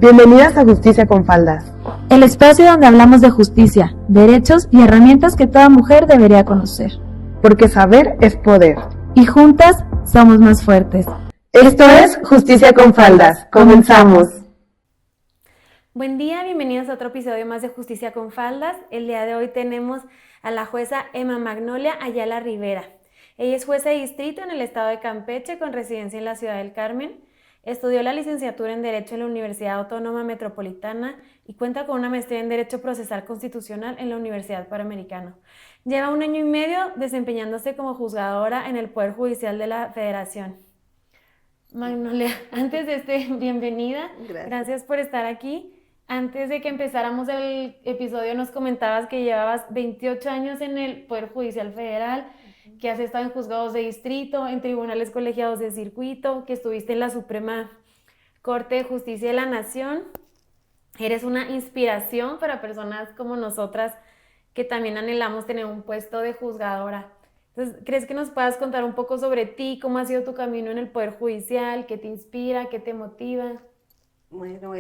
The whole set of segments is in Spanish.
Bienvenidas a Justicia con Faldas, el espacio donde hablamos de justicia, derechos y herramientas que toda mujer debería conocer. porque saber es poder. Y juntas somos más fuertes. Esto es Justicia con Faldas. Comenzamos. Buen día, bienvenidos a otro episodio más de Justicia con Faldas. El día de hoy tenemos a la jueza Emma Magnolia Ayala Rivera. Ella es jueza de distrito en el estado de Campeche con residencia en la ciudad del Carmen. Estudió la licenciatura en Derecho en la Universidad Autónoma Metropolitana y cuenta con una maestría en Derecho Procesal Constitucional en la Universidad Panamericana. Lleva 1 año y medio desempeñándose como juzgadora en el Poder Judicial de la Federación. Magnolia, antes de bienvenida, gracias por estar aquí. Antes de que empezáramos el episodio nos comentabas que llevabas 28 años en el Poder Judicial Federal, que has estado en juzgados de distrito, en tribunales colegiados de circuito, que estuviste en la Suprema Corte de Justicia de la Nación. Eres una inspiración para personas como nosotras que también anhelamos tener un puesto de juzgadora. Entonces, ¿crees que nos puedas contar un poco sobre ti, cómo ha sido tu camino en el Poder Judicial, qué te inspira, qué te motiva? Bueno,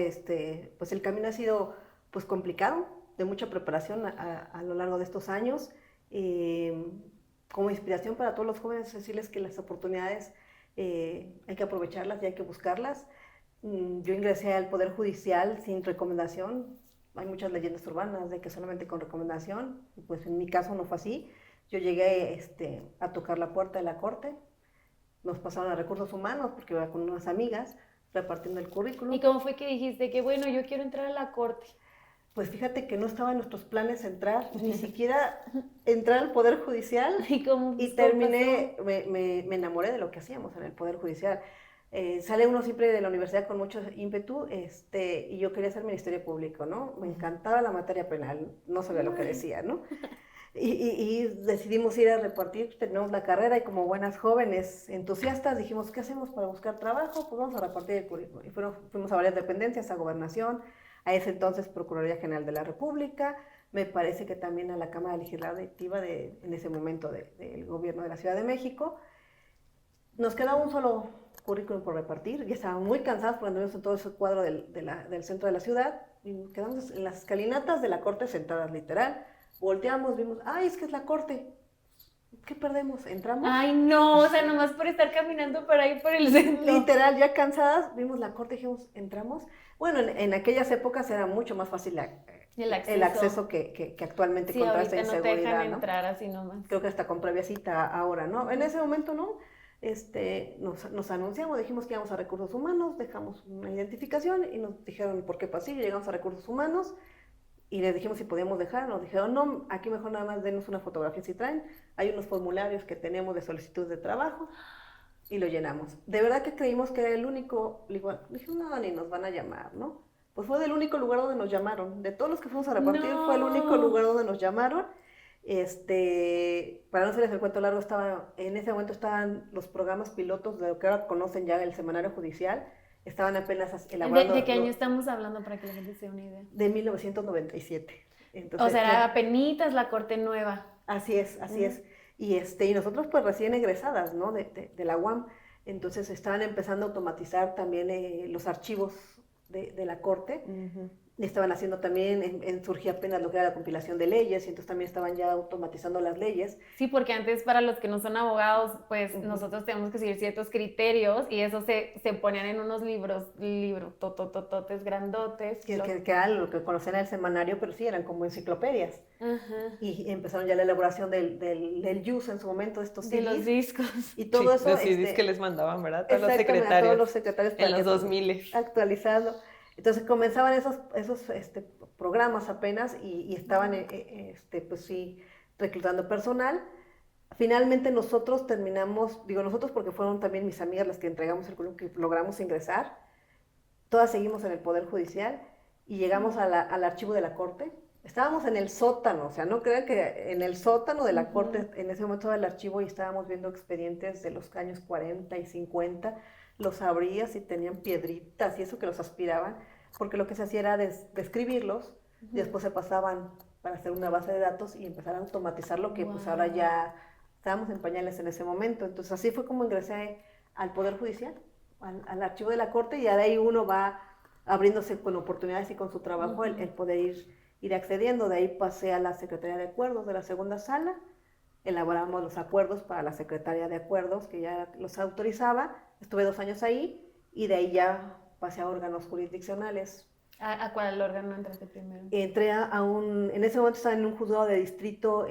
pues el camino ha sido pues complicado, de mucha preparación a lo largo de estos años. Como inspiración para todos los jóvenes, decirles que las oportunidades hay que aprovecharlas y hay que buscarlas. Yo ingresé al Poder Judicial sin recomendación. Hay muchas leyendas urbanas de que solamente con recomendación, pues en mi caso no fue así. Yo llegué a tocar la puerta de la Corte, nos pasaron a Recursos Humanos porque iba con unas amigas repartiendo el currículum. ¿Y cómo fue que dijiste que bueno, yo quiero entrar a la Corte? Pues fíjate que no estaba en nuestros planes entrar, ni siquiera entrar al Poder Judicial. Y terminé, me enamoré de lo que hacíamos en el Poder Judicial. Sale uno siempre de la universidad con mucho ímpetu, y yo quería ser Ministerio Público, ¿no? Me encantaba la materia penal, no sabía lo que decía, ¿no? Y decidimos ir a repartir, terminamos la carrera y como buenas jóvenes entusiastas dijimos, ¿qué hacemos para buscar trabajo? Pues vamos a repartir el currículum. Y fuimos a varias dependencias, a Gobernación, a ese entonces Procuraduría General de la República, me parece que también a la Cámara Legislativa en ese momento del gobierno de la Ciudad de México. Nos quedaba un solo currículum por repartir, ya estábamos muy cansados porque anduvimos en todo ese cuadro del centro de la ciudad, y quedamos en las escalinatas de la Corte sentadas literal, volteamos, vimos, ¡ay, es que es la Corte! ¿Qué perdemos? ¿Entramos? Ay, no, o sea, nomás por estar caminando por ahí por el centro. Literal, ya cansadas, vimos la Corte y dijimos, ¿entramos? Bueno, en aquellas épocas era mucho más fácil el acceso que actualmente sí, con toda esta inseguridad. Sí, ahorita no te dejan ¿no? entrar así nomás. Creo que hasta con previa cita ahora, ¿no? En ese momento, ¿no? Nos anunciamos, dijimos que íbamos a Recursos Humanos, dejamos una identificación y nos dijeron por qué pasillo, llegamos a Recursos Humanos y les dijimos si podíamos dejar, nos dijeron no, aquí mejor nada más denos una fotografía si traen, hay unos formularios que tenemos de solicitud de trabajo y lo llenamos. De verdad que creímos que era el único, dije no, ni nos van a llamar, ¿no? Pues fue del único lugar donde nos llamaron, de todos los que fuimos a repartir, no. Fue el único lugar donde nos llamaron. Para no hacerles el cuento largo, en ese momento estaban los programas pilotos de lo que ahora conocen ya el Semanario Judicial, estaban apenas elaborando. ¿De qué año estamos hablando para que la gente se dé una idea? De 1997. Entonces, o sea, era apenitas la Corte Nueva. Así es. Y nosotros pues recién egresadas, ¿no? de la UAM, entonces estaban empezando a automatizar también los archivos de la Corte. Estaban haciendo también, surgía apenas lo que era la compilación de leyes, y entonces también estaban ya automatizando las leyes. Sí, porque antes para los que no son abogados, pues nosotros tenemos que seguir ciertos criterios, y eso se ponían en unos libros tototototes, grandotes. Que era lo que conocían el semanario, pero sí, eran como enciclopedias. Y empezaron ya la elaboración del JUS en su momento, estos CDs. De los discos. Y todo eso. Los CDs que les mandaban, ¿verdad? A todos los secretarios. En los 2000. Actualizando. Entonces comenzaban esos programas apenas y estaban, pues sí, reclutando personal. Finalmente nosotros terminamos, digo nosotros porque fueron también mis amigas las que entregamos el currículum, que logramos ingresar. Todas seguimos en el Poder Judicial y llegamos al archivo de la Corte. Estábamos en el sótano, o sea, no crean que en el sótano de la Corte, en ese momento del archivo, y estábamos viendo expedientes de los años 40 y 50, los abrías y tenían piedritas y eso que los aspiraban, porque lo que se hacía era describirlos, y después se pasaban para hacer una base de datos y empezar a automatizar lo que pues ahora ya estábamos en pañales en ese momento. Entonces así fue como ingresé al Poder Judicial, al archivo de la Corte, y de ahí uno va abriéndose con oportunidades y con su trabajo el poder ir accediendo. De ahí pasé a la Secretaría de Acuerdos de la segunda sala, elaboramos los acuerdos para la Secretaría de Acuerdos, que ya los autorizaba, estuve 2 años ahí, y de ahí ya pasé a órganos jurisdiccionales. ¿A cuál órgano entraste primero? Entré en ese momento estaba en un juzgado de distrito,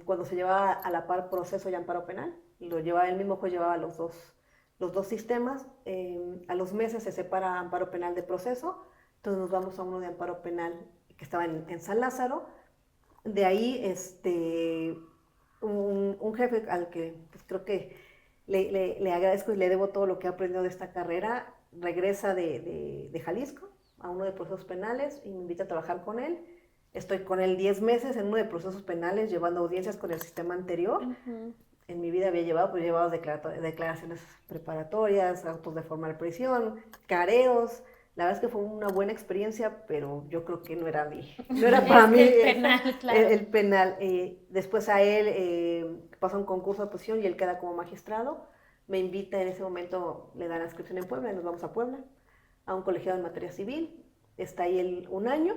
cuando se llevaba a la par proceso y amparo penal, lo llevaba el mismo juez, llevaba los dos sistemas. A los meses se separa amparo penal de proceso, entonces nos vamos a uno de amparo penal que estaba en San Lázaro. De ahí un jefe al que pues, creo que le agradezco y le debo todo lo que he aprendido de esta carrera, regresa de Jalisco a uno de procesos penales y me invita a trabajar con él. Estoy con él 10 meses en uno de procesos penales llevando audiencias con el sistema anterior. En mi vida había llevado declaraciones preparatorias, autos de formal prisión, careos. La verdad es que fue una buena experiencia, pero yo creo que no era para mí el penal, claro. el penal. Después a él pasa un concurso de oposición y él queda como magistrado. Me invita en ese momento, le dan la inscripción en Puebla y nos vamos a Puebla, a un colegiado en materia civil. Está ahí él 1 año,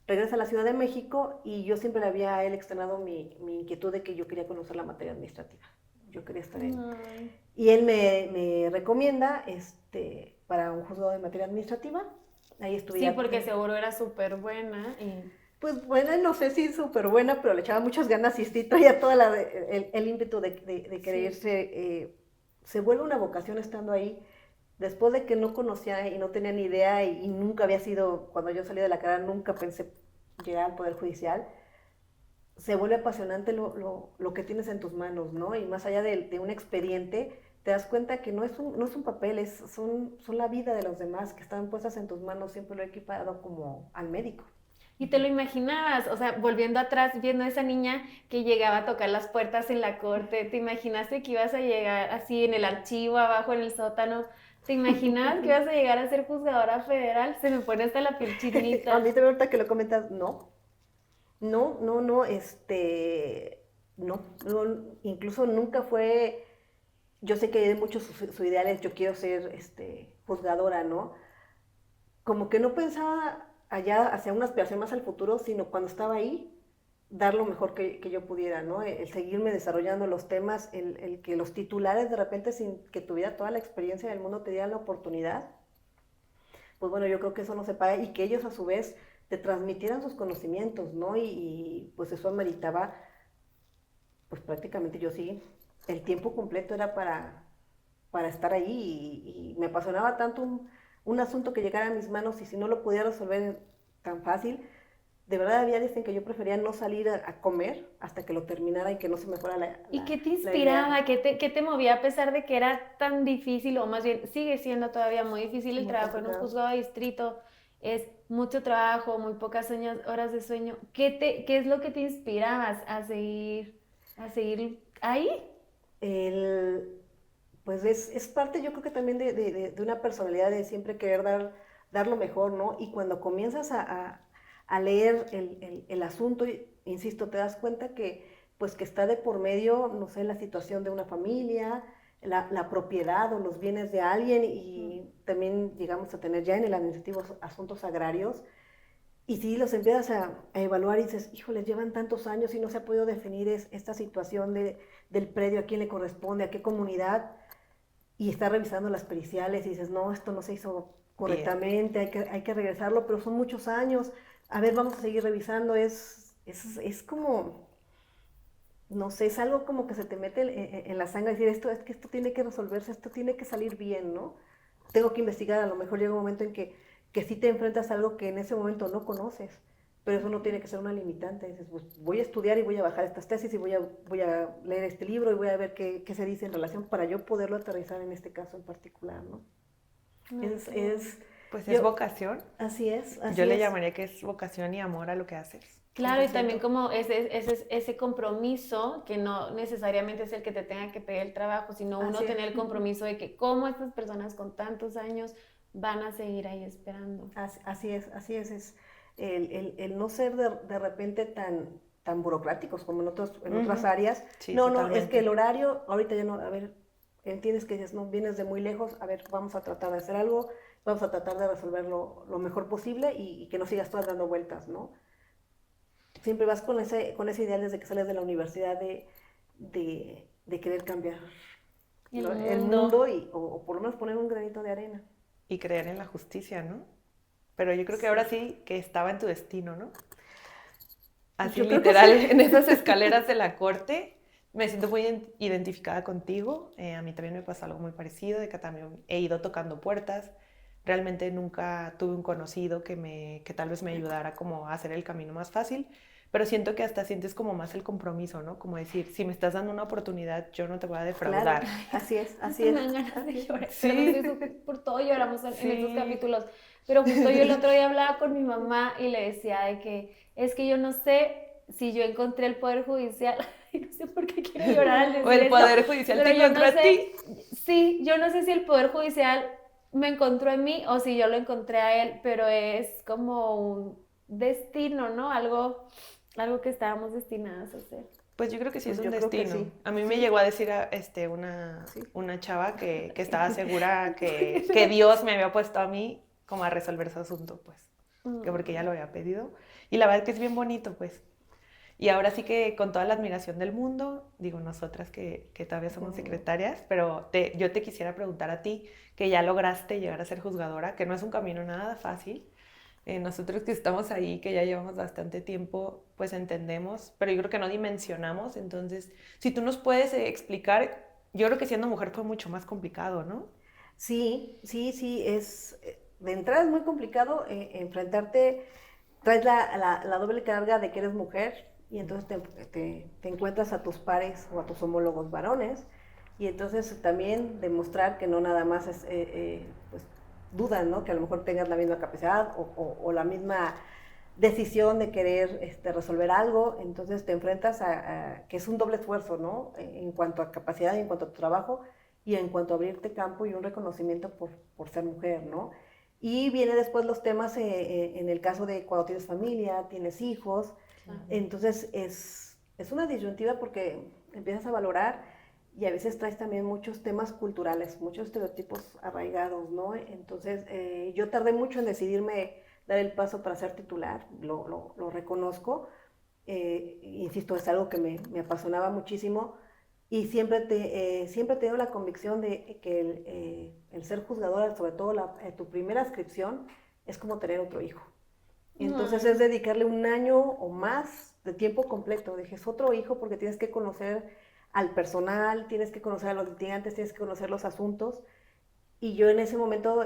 regresa a la Ciudad de México y yo siempre le había a él externado mi inquietud de que yo quería conocer la materia administrativa. Yo quería estar en... Y él me recomienda para un juzgado de materia administrativa. Ahí estuve. Sí, porque seguro era súper buena. Pues buena, no sé si súper buena, pero le echaba muchas ganas y traía todo el ímpetu de quererse. Se vuelve una vocación estando ahí. Después de que no conocía y no tenía ni idea y nunca había sido, cuando yo salí de la carrera, nunca pensé llegar al Poder Judicial, se vuelve apasionante lo que tienes en tus manos, ¿no? Y más allá de un expediente, te das cuenta que no es un papel, son la vida de los demás que están puestas en tus manos. Siempre lo he equiparado como al médico. Y te lo imaginabas, o sea, volviendo atrás, viendo a esa niña que llegaba a tocar las puertas en la corte, ¿te imaginaste que ibas a llegar así en el archivo, abajo en el sótano? ¿Te imaginabas que ibas a llegar a ser juzgadora federal? Se me pone hasta la piel chinita. A mí también ahorita que lo comentas, no, incluso nunca fue, yo sé que hay muchos sus ideales, yo quiero ser juzgadora, ¿no? Como que no pensaba allá hacia una aspiración más al futuro, sino cuando estaba ahí, dar lo mejor que yo pudiera, ¿no? El seguirme desarrollando los temas, el que los titulares de repente, sin que tuviera toda la experiencia del mundo, te dieran la oportunidad. Pues bueno, yo creo que eso no se paga y que ellos a su vez te transmitieran sus conocimientos, ¿no? Y pues eso ameritaba, pues prácticamente yo sí, el tiempo completo era para estar ahí y me apasionaba tanto un asunto que llegara a mis manos y si no lo podía resolver tan fácil, de verdad había días en que yo prefería no salir a comer hasta que lo terminara y que no se me fuera la ¿Y qué te inspiraba? ¿Qué te movía a pesar de que era tan difícil, o más bien sigue siendo todavía muy difícil el trabajo en un juzgado de distrito? Es mucho trabajo, muy pocas horas de sueño. ¿Qué es lo que te inspirabas a seguir ahí? Pues es parte, yo creo que también de una personalidad de siempre querer dar lo mejor, ¿no? Y cuando comienzas a leer el asunto, insisto, te das cuenta que está de por medio, no sé, la situación de una familia, la propiedad o los bienes de alguien, y también llegamos a tener ya en el administrativo asuntos agrarios, y si los empiezas a evaluar y dices, híjole, llevan tantos años y no se ha podido definir esta situación del predio, a quién le corresponde, a qué comunidad, y estás revisando las periciales y dices, no, esto no se hizo correctamente, hay que regresarlo, pero son muchos años, a ver, vamos a seguir revisando. Es como, no sé, es algo como que se te mete en la sangre, decir, esto tiene que resolverse, esto tiene que salir bien, ¿no? Tengo que investigar, a lo mejor llega un momento en que sí te enfrentas a algo que en ese momento no conoces, pero eso no tiene que ser una limitante. Dices, pues voy a estudiar y voy a bajar estas tesis y voy a leer este libro y voy a ver qué se dice en relación para yo poderlo aterrizar en este caso en particular, ¿no? Pues es vocación. Así es. Yo le llamaría que es vocación y amor a lo que haces. Claro, y también como ese compromiso, que no necesariamente es el que te tenga que pedir el trabajo, sino uno tener el compromiso de que como estas personas con tantos años van a seguir ahí esperando. Así es el no ser de repente tan burocráticos como en otras áreas. Sí, no, totalmente. Es que el horario, ahorita ya no, a ver, entiendes que no vienes de muy lejos, a ver, vamos a tratar de hacer algo, vamos a tratar de resolverlo lo mejor posible y que no sigas todas dando vueltas, ¿no? Siempre vas con ese ideal desde que sales de la universidad de querer cambiar el mundo o por lo menos poner un granito de arena. Y creer en la justicia, ¿no? Pero yo creo que ahora sí que estaba en tu destino, ¿no? Así literal, en esas escaleras de la corte, me siento muy identificada contigo. A mí también me pasó algo muy parecido, de que también he ido tocando puertas. Realmente nunca tuve un conocido que tal vez me ayudara como a hacer el camino más fácil, pero siento que hasta sientes como más el compromiso, ¿no? Como decir, si me estás dando una oportunidad, yo no te voy a defraudar. Claro, así es. Me dan ganas de llorar. Sí. Pero por todo lloramos en Sí. estos capítulos. Pero justo yo el otro día hablaba con mi mamá y le decía de que es que yo no sé si yo encontré el Poder Judicial, y no sé por qué quiero llorar al decir O el esto, Poder Judicial pero te yo encontró a ti. Sí, yo no sé si el Poder Judicial me encontró en mí o si yo lo encontré a él, pero es como un destino, ¿no? Algo que estábamos destinadas a hacer. Pues yo creo que sí es Pues un yo creo que destino. sí. A mí me llegó a decir una chava que estaba segura que Dios me había puesto a mí como a resolver su asunto, pues. Que porque ella lo había pedido. Y la verdad que es bien bonito, pues. Y ahora sí que con toda la admiración del mundo, digo nosotras que todavía somos secretarias, pero yo te quisiera preguntar a ti, que ya lograste llegar a ser juzgadora, que no es un camino nada fácil. Nosotros que estamos ahí, que ya llevamos bastante tiempo, pues entendemos, pero yo creo que no dimensionamos. Entonces, si tú nos puedes explicar, yo creo que siendo mujer fue mucho más complicado, ¿no? Sí, de entrada es muy complicado enfrentarte, traes la doble carga de que eres mujer y entonces te encuentras a tus pares o a tus homólogos varones y entonces también demostrar que no nada más es, pues, dudan, ¿no? Que a lo mejor tengas la misma capacidad o la misma decisión de querer resolver algo, entonces te enfrentas que es un doble esfuerzo, ¿no? En cuanto a capacidad y en cuanto a tu trabajo y en cuanto a abrirte campo y un reconocimiento por ser mujer, ¿no? Y viene después los temas en el caso de cuando tienes familia, tienes hijos, entonces es una disyuntiva porque empiezas a valorar y a veces traes también muchos temas culturales, muchos estereotipos arraigados, ¿no? Entonces yo tardé mucho en decidirme dar el paso para ser titular, lo reconozco, insisto, es algo que me apasionaba muchísimo y siempre he tenido la convicción de que el ser juzgadora, sobre todo tu primera adscripción, es como tener otro hijo. Entonces es dedicarle un año o más de tiempo completo. Dije, es otro hijo porque tienes que conocer al personal, tienes que conocer a los litigantes, tienes que conocer los asuntos. Y yo en ese momento,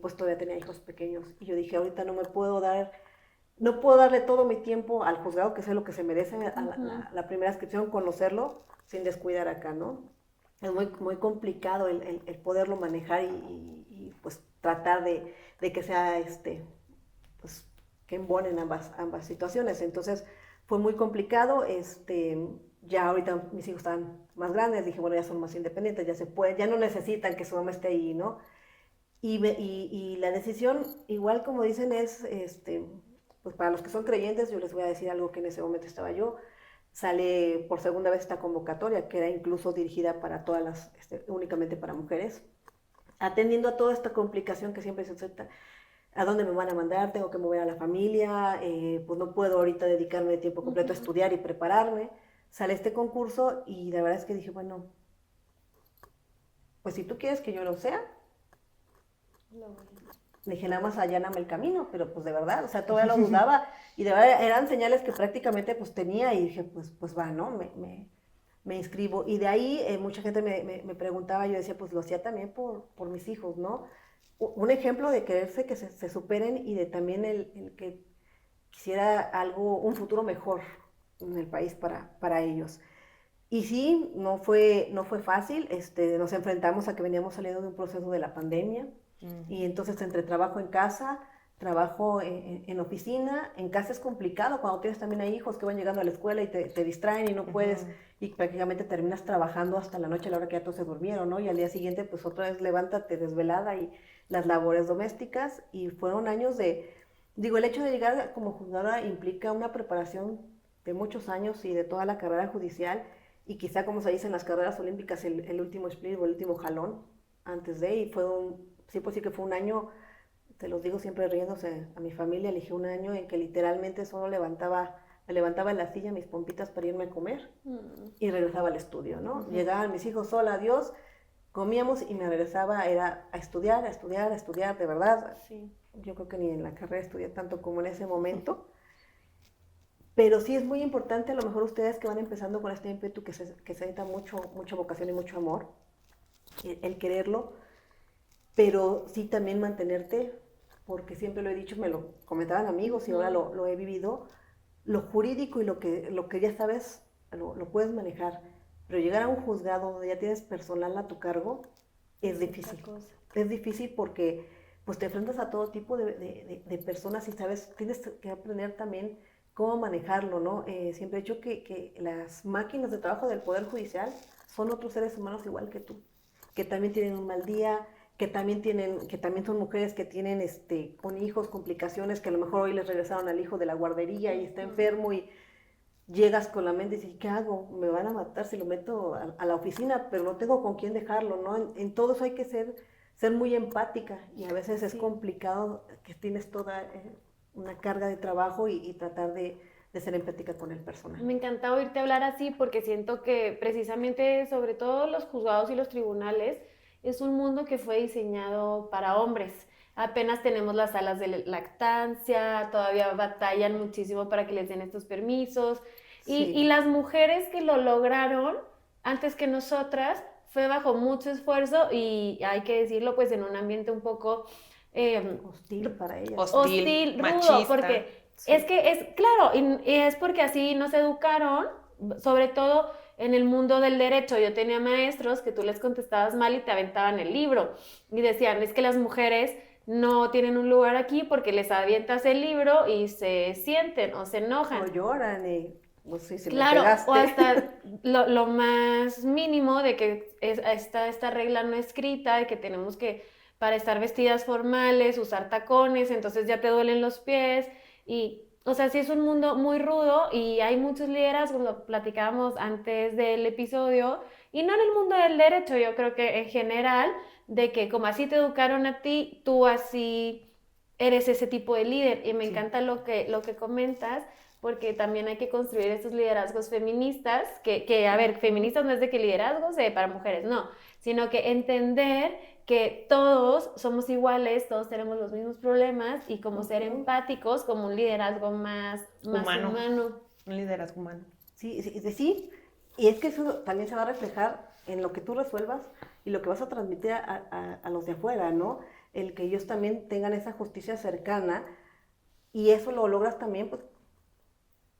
pues todavía tenía hijos pequeños. Y yo dije, ahorita no puedo darle todo mi tiempo al juzgado, que es lo que se merece, la primera adscripción, conocerlo, sin descuidar acá, ¿no? Es muy, muy complicado el poderlo manejar y pues tratar de que sea, pues, que embonen ambas situaciones. Entonces, fue muy complicado, ya ahorita mis hijos están más grandes, dije, bueno, ya son más independientes, ya se puede, ya no necesitan que su mamá esté ahí, ¿no? Y la decisión, igual como dicen, es, pues para los que son creyentes, yo les voy a decir algo que en ese momento estaba yo, sale por segunda vez esta convocatoria, que era incluso dirigida para todas las, únicamente para mujeres, atendiendo a toda esta complicación que siempre se acepta. ¿A dónde me van a mandar? Tengo que mover a la familia, pues no puedo ahorita dedicarme de tiempo completo a estudiar y prepararme. Sale este concurso y la verdad es que dije, bueno, pues si tú quieres que yo lo sea, dije, nada más alláname el camino, pero pues de verdad, o sea, todavía lo dudaba y de verdad eran señales que prácticamente pues tenía y dije, pues va, ¿no? Me inscribo. Y de ahí mucha gente me preguntaba, yo decía, pues lo hacía también por mis hijos, ¿no? Un ejemplo de quererse que se superen y de también el que quisiera algo, un futuro mejor en el país para ellos. Y sí, no fue fácil, nos enfrentamos a que veníamos saliendo de un proceso de la pandemia, y entonces entre trabajo en casa, trabajo en oficina, en casa es complicado cuando tienes también a hijos que van llegando a la escuela y te distraen y no puedes, y prácticamente terminas trabajando hasta la noche a la hora que ya todos se durmieron, ¿no? Y al día siguiente pues otra vez levántate desvelada y las labores domésticas, y fueron años digo, el hecho de llegar como juzgadora implica una preparación de muchos años y de toda la carrera judicial, y quizá como se dice en las carreras olímpicas, el último split o el último jalón antes de, y sí, pues sí que fue un año te los digo siempre riéndose, a mi familia elegí un año en que literalmente solo me levantaba en la silla mis pompitas para irme a comer y regresaba al estudio, ¿no? Llegaban mis hijos, hola, adiós, comíamos y me regresaba, era a estudiar, de verdad. Sí. Yo creo que ni en la carrera estudié tanto como en ese momento. Pero sí es muy importante, a lo mejor ustedes que van empezando con este ímpetu, que se necesita mucha vocación y mucho amor, el quererlo, pero sí también mantenerte, porque siempre lo he dicho, me lo comentaban amigos y ahora lo he vivido, lo jurídico y lo que ya sabes, lo puedes manejar, pero llegar a un juzgado donde ya tienes personal a tu cargo, es difícil. Es difícil porque pues te enfrentas a todo tipo de personas y sabes, tienes que aprender también cómo manejarlo, ¿no? Siempre he dicho que las máquinas de trabajo del Poder Judicial son otros seres humanos igual que tú, que también tienen un mal día, que también son mujeres que tienen con hijos, complicaciones, que a lo mejor hoy les regresaron al hijo de la guardería y está enfermo y llegas con la mente y dices, ¿qué hago? Me van a matar si lo meto a la oficina, pero no tengo con quién dejarlo, ¿no? En todo eso hay que ser muy empática y a veces es complicado que tienes toda una carga de trabajo y tratar de ser empática con el personal. Me encanta oírte hablar así porque siento que precisamente, sobre todo los juzgados y los tribunales, es un mundo que fue diseñado para hombres. Apenas tenemos las salas de lactancia, todavía batallan muchísimo para que les den estos permisos. Y las mujeres que lo lograron antes que nosotras fue bajo mucho esfuerzo y hay que decirlo pues en un ambiente un poco hostil para ellas. Hostil, rudo, machista. porque es que es, claro, y es porque así nos educaron, sobre todo en el mundo del derecho. Yo tenía maestros que tú les contestabas mal y te aventaban el libro y decían, es que las mujeres no tienen un lugar aquí porque les avientas el libro y se sienten o se enojan. O lloran y pues, sí, claro, o hasta lo más mínimo de que esta regla no escrita, de que tenemos que, para estar vestidas formales, usar tacones, entonces ya te duelen los pies y... O sea, sí es un mundo muy rudo y hay muchos liderazgos, lo platicábamos antes del episodio, y no en el mundo del derecho, yo creo que en general, de que como así te educaron a ti, tú así eres ese tipo de líder. Y me encanta lo que comentas, porque también hay que construir estos liderazgos feministas, que a ver, feministas no es de que liderazgos para mujeres, no, sino que entender que todos somos iguales, todos tenemos los mismos problemas y como ser empáticos, como un liderazgo más humano. Un liderazgo humano. Sí, y es que eso también se va a reflejar en lo que tú resuelvas y lo que vas a transmitir a los de afuera, ¿no? El que ellos también tengan esa justicia cercana y eso lo logras también pues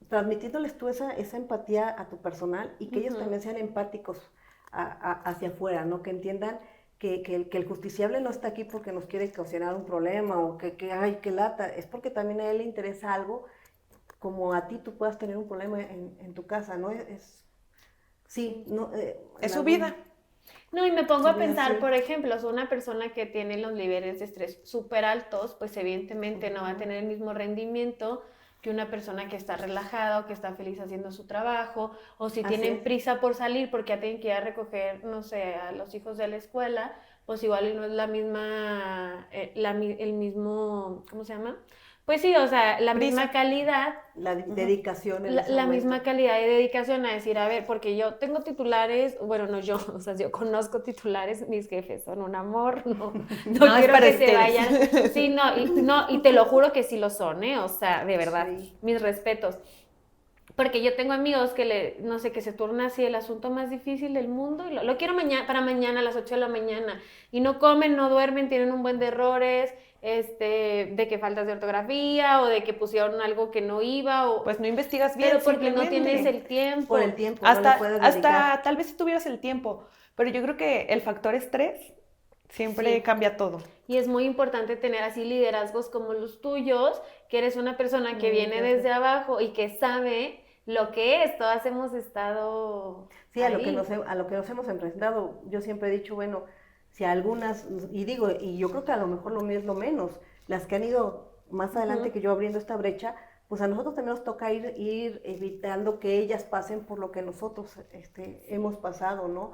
transmitiéndoles tú esa empatía a tu personal y que ellos también sean empáticos hacia afuera, ¿no? Que entiendan que el justiciable no está aquí porque nos quiere causar un problema o ay, qué lata, es porque también a él le interesa algo, como a ti tú puedas tener un problema en tu casa, ¿no? Es su vida. No, y me pongo a pensar, por ejemplo, una persona que tiene los niveles de estrés súper altos, pues evidentemente no va a tener el mismo rendimiento que una persona que está relajada o que está feliz haciendo su trabajo, o si tienen prisa por salir porque ya tienen que ir a recoger, no sé, a los hijos de la escuela, pues igual no es la misma, el mismo, ¿cómo se llama? Pues sí, o sea, la misma calidad. La dedicación. La misma calidad de dedicación a decir, a ver, porque yo tengo titulares, bueno, no yo, o sea, yo conozco titulares, mis jefes son un amor, no quiero que se vayan. Sí, y te lo juro que sí lo son, o sea, de verdad, mis respetos. Porque yo tengo amigos que no sé, que se turna así el asunto más difícil del mundo y lo quiero para mañana a las 8 de la mañana y no comen, no duermen, tienen un buen de errores, de que faltas de ortografía o de que pusieron algo que no iba o pues no investigas bien, pero porque no tienes el tiempo. Por el tiempo, hasta tal vez si tuvieras el tiempo, pero yo creo que el factor estrés siempre cambia todo. Y es muy importante tener así liderazgos como los tuyos, que eres una persona que viene desde abajo y que sabe lo que es. Todas hemos estado a lo que nos hemos enfrentado. Yo siempre he dicho, bueno, si algunas, y yo creo que a lo mejor lo mío es lo menos, las que han ido más adelante que yo abriendo esta brecha, pues a nosotros también nos toca ir evitando que ellas pasen por lo que nosotros hemos pasado, ¿no?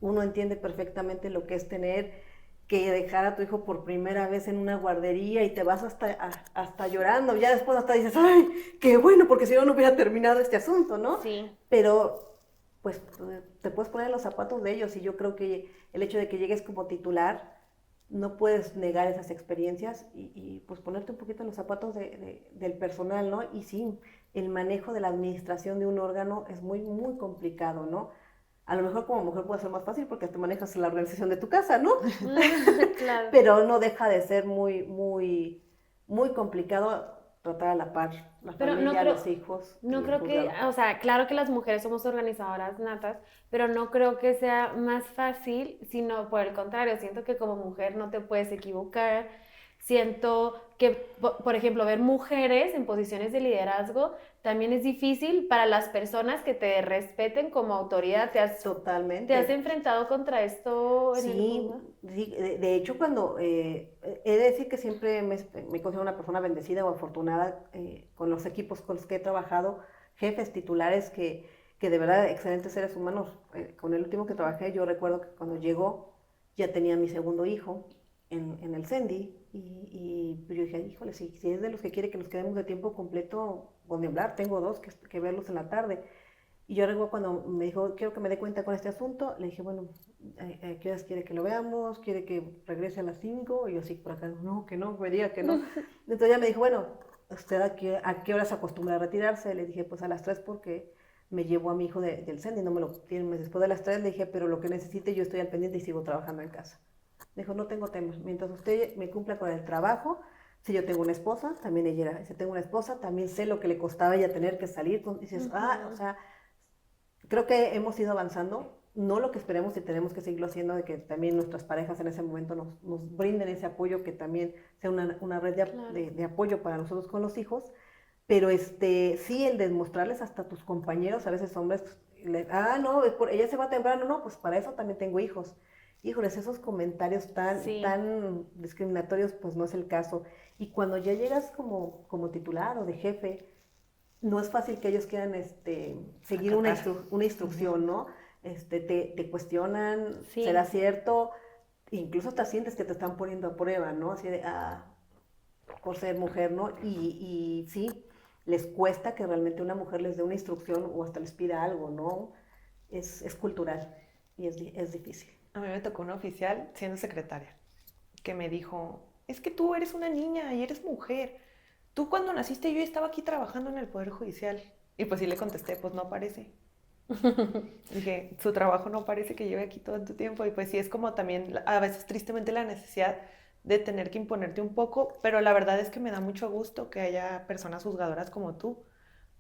Uno entiende perfectamente lo que es tener que dejar a tu hijo por primera vez en una guardería y te vas hasta llorando, ya después hasta dices, ay, qué bueno, porque si no, no hubiera terminado este asunto, ¿no? Sí. Pero, pues, te puedes poner en los zapatos de ellos y yo creo que el hecho de que llegues como titular, no puedes negar esas experiencias y pues ponerte un poquito en los zapatos del personal, ¿no? Y sí, el manejo de la administración de un órgano es muy, muy complicado, ¿no? A lo mejor como mujer puede ser más fácil porque te manejas la organización de tu casa, ¿no? Claro. Pero no deja de ser muy, muy, muy complicado tratar a la par la Pero familia, los hijos. no y el creo que, juzgado. o sea, claro que las mujeres somos organizadoras natas, pero no creo que sea más fácil, sino por el contrario, siento que como mujer no te puedes equivocar, siento que, por ejemplo, ver mujeres en posiciones de liderazgo también es difícil para las personas que te respeten como autoridad. ¿Te has Totalmente. enfrentado contra esto en el Sí, juzgado? sí, de hecho cuando, he de decir que siempre me considero una persona bendecida o afortunada con los equipos con los que he trabajado, jefes titulares que de verdad excelentes seres humanos. Con el último que trabajé yo recuerdo que cuando llegó ya tenía mi segundo hijo en el CENDI y yo dije, híjole, si es de los que quiere que nos quedemos de tiempo completo, donde hablar, tengo dos que verlos en la tarde. Y yo recuerdo cuando me dijo, quiero que me dé cuenta con este asunto, le dije, bueno, ¿a qué horas quiere que lo veamos? ¿Quiere que regrese a las 5? Y yo así por acá, no, que no, me diga que no. Entonces ella me dijo, bueno, ¿usted a qué horas acostumbra a retirarse? Le dije, pues a las 3 porque me llevó a mi hijo del CENDI, no me lo tienen después de las 3. Le dije, pero lo que necesite yo estoy al pendiente y sigo trabajando en casa. Me dijo, no tengo tema, mientras usted me cumpla con el trabajo. Si yo tengo una esposa, también ella era, si tengo una esposa, también sé lo que le costaba ella tener que salir. Dices, o sea, creo que hemos ido avanzando, no lo que esperemos y tenemos que seguirlo haciendo, de que también nuestras parejas en ese momento nos brinden ese apoyo, que también sea una red de apoyo para nosotros con los hijos, pero sí, el de mostrarles hasta a tus compañeros, a veces hombres, no, ella se va temprano, no, pues para eso también tengo hijos. Híjoles, esos comentarios tan discriminatorios, pues no es el caso. Y cuando ya llegas como titular o de jefe, no es fácil que ellos quieran seguir una instrucción, ¿no? Te cuestionan, Sí. ¿será cierto? Incluso te sientes que te están poniendo a prueba, ¿no? Así de, por ser mujer, ¿no? Y sí, les cuesta que realmente una mujer les dé una instrucción o hasta les pida algo, ¿no? Es cultural y es difícil. A mí me tocó una oficial siendo secretaria que me dijo, es que tú eres una niña y eres mujer. Tú cuando naciste yo estaba aquí trabajando en el Poder Judicial. Y pues sí le contesté, pues no parece. Dije, su trabajo no parece que lleve aquí todo tu tiempo. Y pues sí es como también a veces tristemente la necesidad de tener que imponerte un poco, pero la verdad es que me da mucho gusto que haya personas juzgadoras como tú,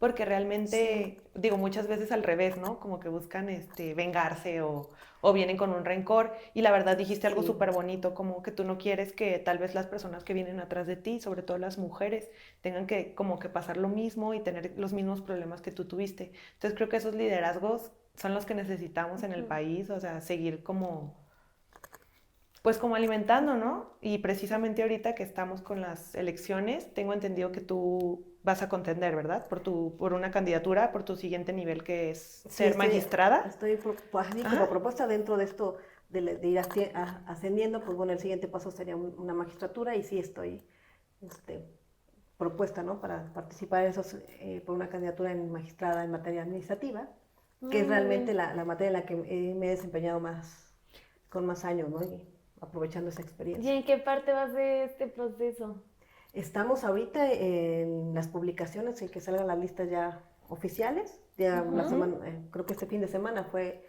porque realmente, digo, muchas veces al revés, ¿no? Como que buscan vengarse o vienen con un rencor. Y la verdad dijiste algo súper bonito, como que tú no quieres que tal vez las personas que vienen atrás de ti, sobre todo las mujeres, tengan que como que pasar lo mismo y tener los mismos problemas que tú tuviste. Entonces creo que esos liderazgos son los que necesitamos en el país, o sea, seguir pues como alimentando, ¿no? Y precisamente ahorita que estamos con las elecciones, tengo entendido que tú vas a contender, ¿verdad? Por una candidatura, por tu siguiente nivel, que es ser magistrada. Estoy como propuesta dentro de esto de ir ascendiendo, pues bueno, el siguiente paso sería una magistratura y sí estoy propuesta, ¿no? Para participar por una candidatura en magistrada en materia administrativa, que es realmente la materia en la que me he desempeñado con más años, ¿no? Y aprovechando esa experiencia. ¿Y en qué parte vas de este proceso? Estamos ahorita en las publicaciones, en que salgan las listas ya oficiales. Ya la semana, creo que este fin de semana fue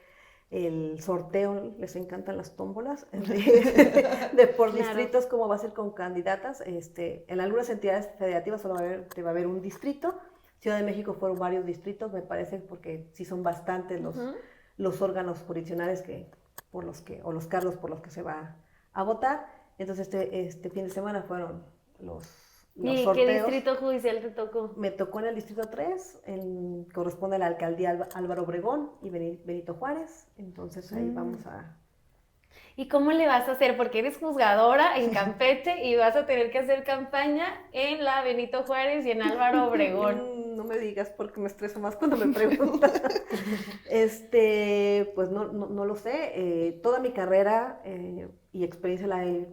el sorteo, les encantan las tómbolas, de por distritos, cómo va a ser con candidatas. En algunas entidades federativas solo va a haber un distrito. Ciudad de México fueron varios distritos, me parece, porque sí son bastantes los órganos jurisdiccionales o los cargos por los que se va a votar. Entonces este fin de semana fueron los sorteos. ¿Qué distrito judicial te tocó? Me tocó en el distrito 3, corresponde a la alcaldía Álvaro Obregón y Benito Juárez. Entonces ahí vamos a... ¿Y cómo le vas a hacer? Porque eres juzgadora en Campeche y vas a tener que hacer campaña en la Benito Juárez y en Álvaro Obregón. me digas porque me estreso más cuando me preguntan. Pues no lo sé. Toda mi carrera y experiencia la he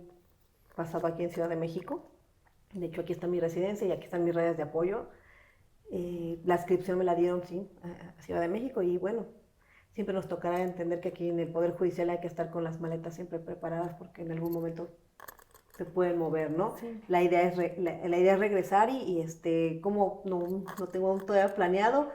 pasado aquí en Ciudad de México. De hecho, aquí está mi residencia y aquí están mis redes de apoyo. La inscripción me la dieron, sí, a Ciudad de México y bueno, siempre nos tocará entender que aquí en el Poder Judicial hay que estar con las maletas siempre preparadas porque en algún momento se pueden mover, ¿no? Sí. La idea es regresar y como no tengo todavía planeado,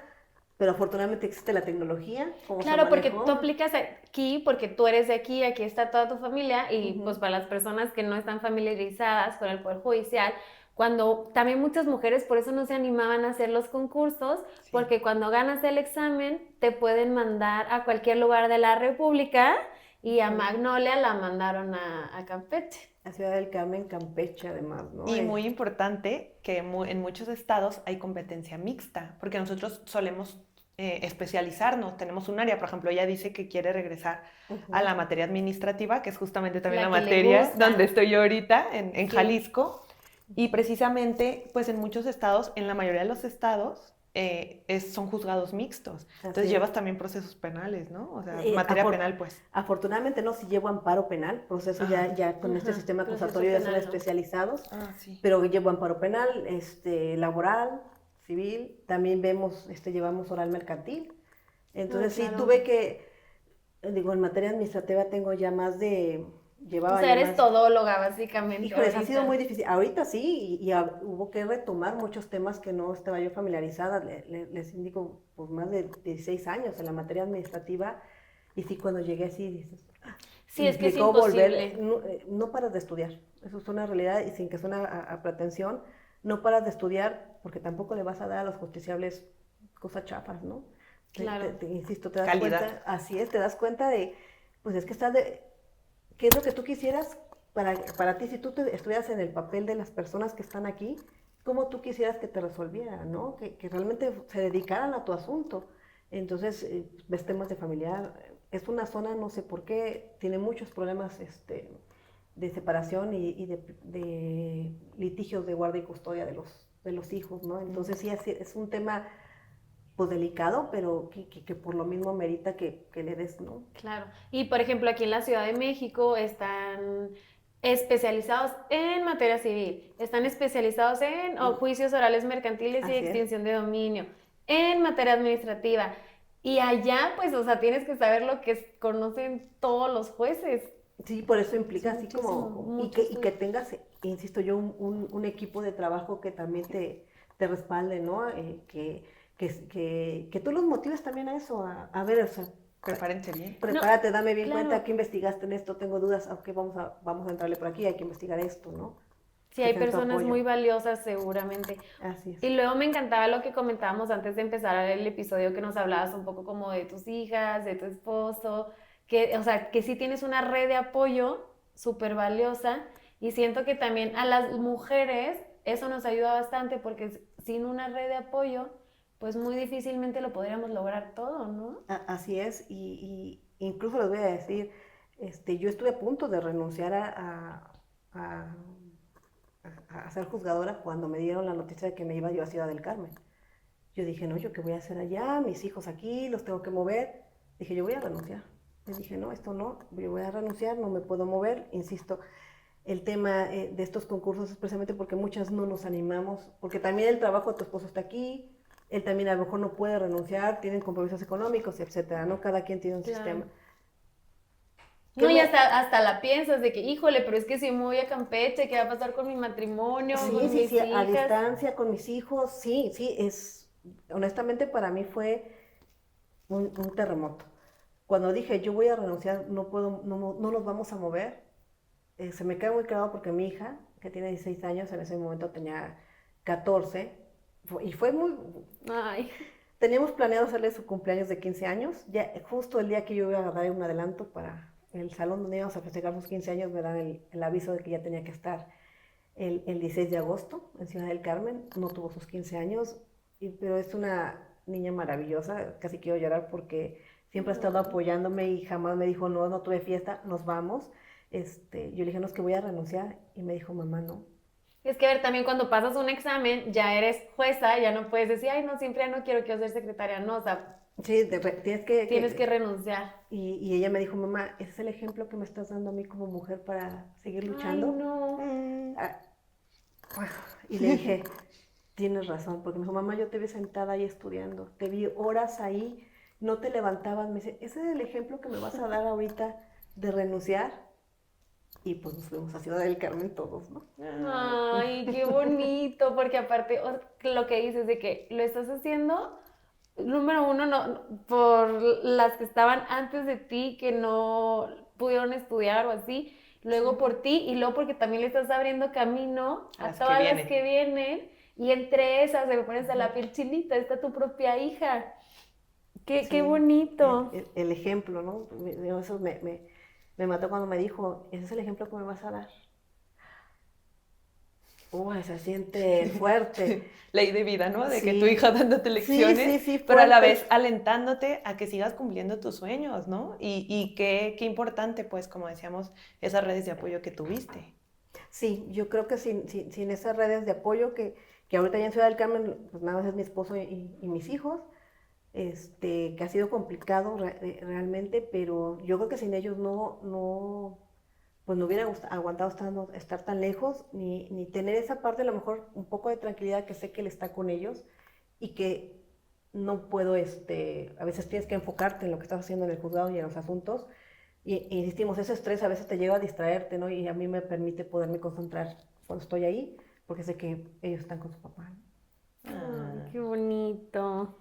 pero afortunadamente existe la tecnología. Claro, porque tú aplicas aquí, porque tú eres de aquí está toda tu familia y pues para las personas que no están familiarizadas con el Poder Judicial, cuando también muchas mujeres por eso no se animaban a hacer los concursos, sí. Porque cuando ganas el examen te pueden mandar a cualquier lugar de la República y a Magnolia la mandaron a Campeche. A Ciudad del Carmen, Campeche además, ¿no? Y muy importante que en muchos estados hay competencia mixta, porque nosotros solemos especializarnos, tenemos un área, por ejemplo, ella dice que quiere regresar a la materia administrativa, que es justamente también la materia donde estoy yo ahorita, en Jalisco, y precisamente, pues en muchos estados, en la mayoría de los estados, son juzgados mixtos. Entonces llevas también procesos penales, ¿no? O sea, materia penal, pues. Afortunadamente no, si llevo amparo penal, procesos ya con este sistema acusatorio ya son especializados, sí. Pero llevo amparo penal, laboral, civil, también llevamos oral mercantil. Entonces claro. Sí tuve que, en materia administrativa tengo ya más de... O sea, eres todóloga, básicamente. Híjoles, ha sido muy difícil. Ahorita sí, y hubo que retomar muchos temas que no estaba yo familiarizada. Les indico, por más de 16 años en la materia administrativa, y sí, cuando llegué así, dices... Sí, es que es imposible. No paras de estudiar, eso es una realidad, y sin que suene a pretensión, no paras de estudiar, porque tampoco le vas a dar a los justiciables cosas chafas, ¿no? Claro. Insisto, te das calidad. Cuenta, así es, te das cuenta de, pues es que estás ¿qué es lo que tú quisieras para ti? Si tú te estuvieras en el papel de las personas que están aquí, ¿cómo tú quisieras que te resolvieran, ¿no? Que realmente se dedicaran a tu asunto. Entonces, ves temas de familiar. Es una zona, no sé por qué, tiene muchos problemas de separación y de litigios de guarda y custodia de los hijos, ¿no? Entonces, sí, es un tema... pues delicado, pero que por lo mismo amerita que le des, ¿no? Claro. Y por ejemplo, aquí en la Ciudad de México están especializados en materia civil, están especializados en juicios orales mercantiles y extinción de dominio, en materia administrativa. Y allá, pues, o sea, tienes que saber lo que conocen todos los jueces. Sí, por eso implica así como... Y que tengas, insisto yo, un equipo de trabajo que también te respalde, ¿no? Que tú los motives también a eso, a ver, o sea, prepárense bien. Prepárate, dame bien cuenta que investigaste en esto, tengo dudas, ok, vamos a entrarle por aquí, hay que investigar esto, ¿no? Sí, hay personas muy valiosas seguramente. Así es. Y luego me encantaba lo que comentábamos antes de empezar el episodio, que nos hablabas un poco como de tus hijas, de tu esposo, o sea, que sí tienes una red de apoyo súper valiosa, y siento que también a las mujeres eso nos ayuda bastante, porque sin una red de apoyo pues muy difícilmente lo podríamos lograr todo, ¿no? Así es, y incluso les voy a decir, yo estuve a punto de renunciar a ser juzgadora cuando me dieron la noticia de que me iba yo a Ciudad del Carmen. Yo dije, no, ¿yo qué voy a hacer allá? Mis hijos aquí, los tengo que mover. Dije, yo voy a renunciar. Les dije, no, esto no, yo voy a renunciar, no me puedo mover, insisto. El tema de estos concursos es precisamente porque muchas no nos animamos, porque también el trabajo de tu esposo está aquí, él también a lo mejor no puede renunciar, tienen compromisos económicos, etcétera, ¿no? Cada quien tiene un sistema. No, y hasta la piensas de que, híjole, pero es que si me voy a Campeche, ¿qué va a pasar con mi matrimonio? Sí, con mis hijas? A distancia, con mis hijos, sí, honestamente para mí fue un terremoto. Cuando dije, yo voy a renunciar, no nos vamos a mover, se me queda muy claro porque mi hija, que tiene 16 años, en ese momento tenía 14, y fue muy... Ay. Teníamos planeado hacerle su cumpleaños de 15 años, ya justo el día que yo iba a dar un adelanto para el salón donde íbamos a festejar sus 15 años, me dan el aviso de que ya tenía que estar el 16 de agosto en Ciudad del Carmen. No tuvo sus 15 años, pero es una niña maravillosa, casi quiero llorar porque siempre ha estado apoyándome y jamás me dijo, no tuve fiesta, nos vamos. Yo le dije, no, es que voy a renunciar, y me dijo, mamá, no, Es que, a ver, también cuando pasas un examen, ya eres jueza, ya no puedes decir, ay, no, siempre ya no quiero ser secretaria, no, o sea, Sí, tienes que renunciar. Y ella me dijo, mamá, ¿ese es el ejemplo que me estás dando a mí como mujer para seguir Ay, luchando? no. Ah, y le dije, tienes razón, porque me dijo, mamá, yo te vi sentada ahí estudiando, te vi horas ahí, no te levantabas. Me dice, ¿ese es el ejemplo que me vas a dar ahorita de renunciar? Y pues nos fuimos a Ciudad del Carmen todos, ¿no? Ay, qué bonito, porque aparte lo que dices de que lo estás haciendo, número uno, por las que estaban antes de ti que no pudieron estudiar o así, luego por ti y luego porque también le estás abriendo camino a Las que todas las vienen. que vienen y entre esas se me pones a la piel chinita, está tu propia hija. Qué Sí, bonito. el ejemplo, ¿no? Eso me mató cuando me dijo, ese es el ejemplo que me vas a dar. Uy, se siente fuerte. Ley de vida, ¿no? De que Sí. tu hija dándote lecciones, Sí, pero a la fuerte. vez alentándote a que sigas cumpliendo tus sueños, ¿no? Y qué importante, pues, como decíamos, esas redes de apoyo que tuviste. Sí, yo creo que sin esas redes de apoyo que ahorita ya en Ciudad del Carmen, pues nada más es mi esposo y mis hijos, que ha sido complicado realmente, pero yo creo que sin ellos pues no hubiera aguantado estar tan lejos, ni tener esa parte, a lo mejor un poco de tranquilidad que sé que él está con ellos y que no puedo, a veces tienes que enfocarte en lo que estás haciendo en el juzgado y en los asuntos, y insistimos, ese estrés a veces te lleva a distraerte, ¿no? Y a mí me permite poderme concentrar cuando estoy ahí, porque sé que ellos están con su papá, ¿no? Ay, qué bonito.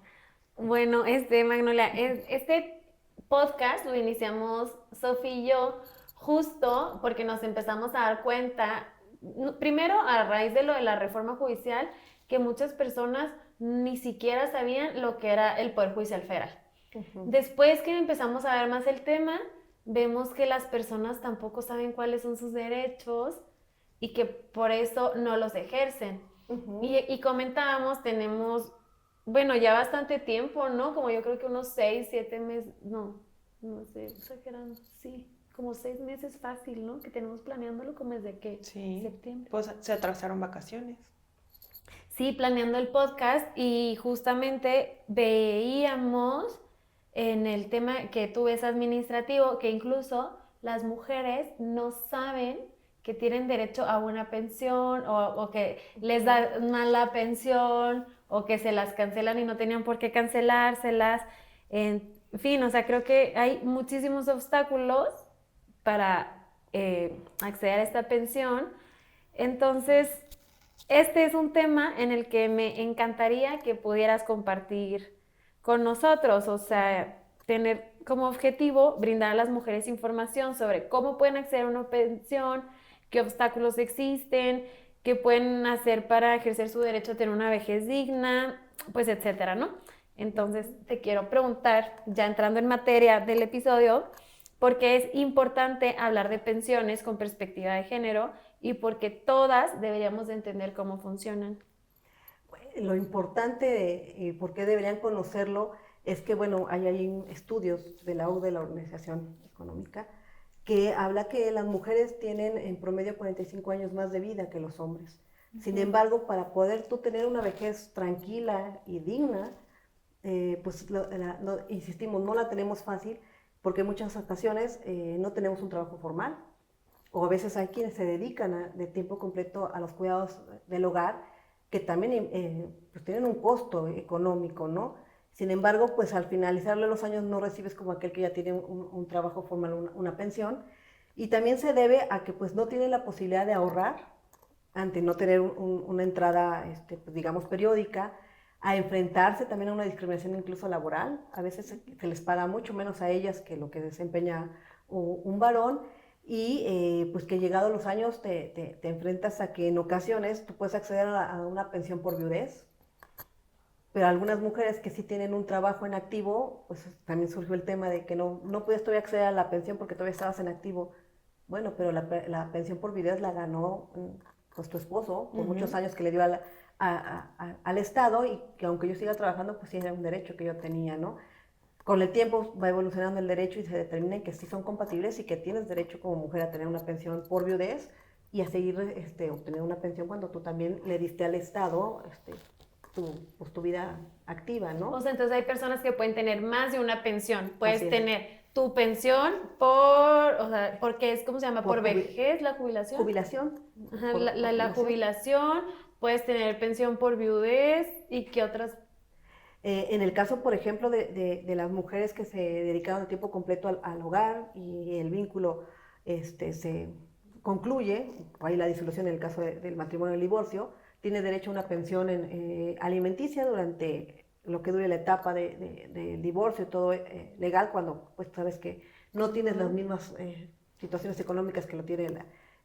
Bueno, Magnolia, este podcast lo iniciamos Sofía y yo justo porque nos empezamos a dar cuenta, primero a raíz de lo de la reforma judicial, que muchas personas ni siquiera sabían lo que era el Poder Judicial Federal. Después que empezamos a ver más el tema, vemos que las personas tampoco saben cuáles son sus derechos y que por eso no los ejercen. Y comentábamos, tenemos, bueno, ya bastante tiempo, ¿no? Como yo creo que unos 6, 7 meses, no sé, exagerando, sí, como 6 meses fácil, ¿no? Que tenemos planeándolo como desde que septiembre. Pues se atrasaron vacaciones. Sí, planeando el podcast y justamente veíamos en el tema que tú ves administrativo que incluso las mujeres no saben que tienen derecho a una pensión o que les dan mala pensión o que se las cancelan y no tenían por qué cancelárselas. En fin, o sea, creo que hay muchísimos obstáculos para acceder a esta pensión. Entonces, este es un tema en el que me encantaría que pudieras compartir con nosotros, o sea, tener como objetivo brindar a las mujeres información sobre cómo pueden acceder a una pensión, qué obstáculos existen, qué pueden hacer para ejercer su derecho a tener una vejez digna, pues etcétera, ¿no? Entonces, te quiero preguntar, ya entrando en materia del episodio, ¿por qué es importante hablar de pensiones con perspectiva de género y porque todas deberíamos de entender cómo funcionan? Lo importante y por qué deberían conocerlo es que, bueno, hay estudios de la OCDE, de la Organización Económica, que habla que las mujeres tienen en promedio 45 años más de vida que los hombres. Sin embargo, para poder tú tener una vejez tranquila y digna, pues insistimos, no la tenemos fácil porque en muchas ocasiones no tenemos un trabajo formal o a veces hay quienes se dedican de tiempo completo a los cuidados del hogar que también pues tienen un costo económico, ¿no? Sin embargo, pues al finalizarle los años no recibes como aquel que ya tiene un trabajo formal, una pensión, y también se debe a que pues no tienen la posibilidad de ahorrar ante no tener una entrada, pues, digamos, periódica, a enfrentarse también a una discriminación incluso laboral. A veces se les paga mucho menos a ellas que lo que desempeña un varón, y pues que llegados los años te enfrentas a que en ocasiones tú puedes acceder a una pensión por viudez, pero algunas mujeres que sí tienen un trabajo en activo, pues también surgió el tema de que no puedes todavía acceder a la pensión porque todavía estabas en activo. Bueno, pero la pensión por viudez la ganó pues tu esposo por muchos años que le dio al Estado, y que aunque yo siga trabajando, pues sí era un derecho que yo tenía, ¿no? Con el tiempo va evolucionando el derecho y se determina que sí son compatibles y que tienes derecho como mujer a tener una pensión por viudez, y a seguir obtener una pensión cuando tú también le diste al Estado tu vida activa, ¿no? O sea, entonces hay personas que pueden tener más de una pensión. Puedes Así es. tener tu pensión o sea, porque es, ¿cómo se llama? ¿Por vejez la jubilación? Jubilación. Ajá, Por la jubilación, puedes tener pensión por viudez y qué otras. En el caso, por ejemplo, de las mujeres que se dedicaron de tiempo completo al hogar y el vínculo se concluye, hay la disolución en el caso del matrimonio y el divorcio, tiene derecho a una pensión alimenticia durante lo que dure la etapa del divorcio, todo legal, cuando pues sabes que no tienes las mismas situaciones económicas que lo tiene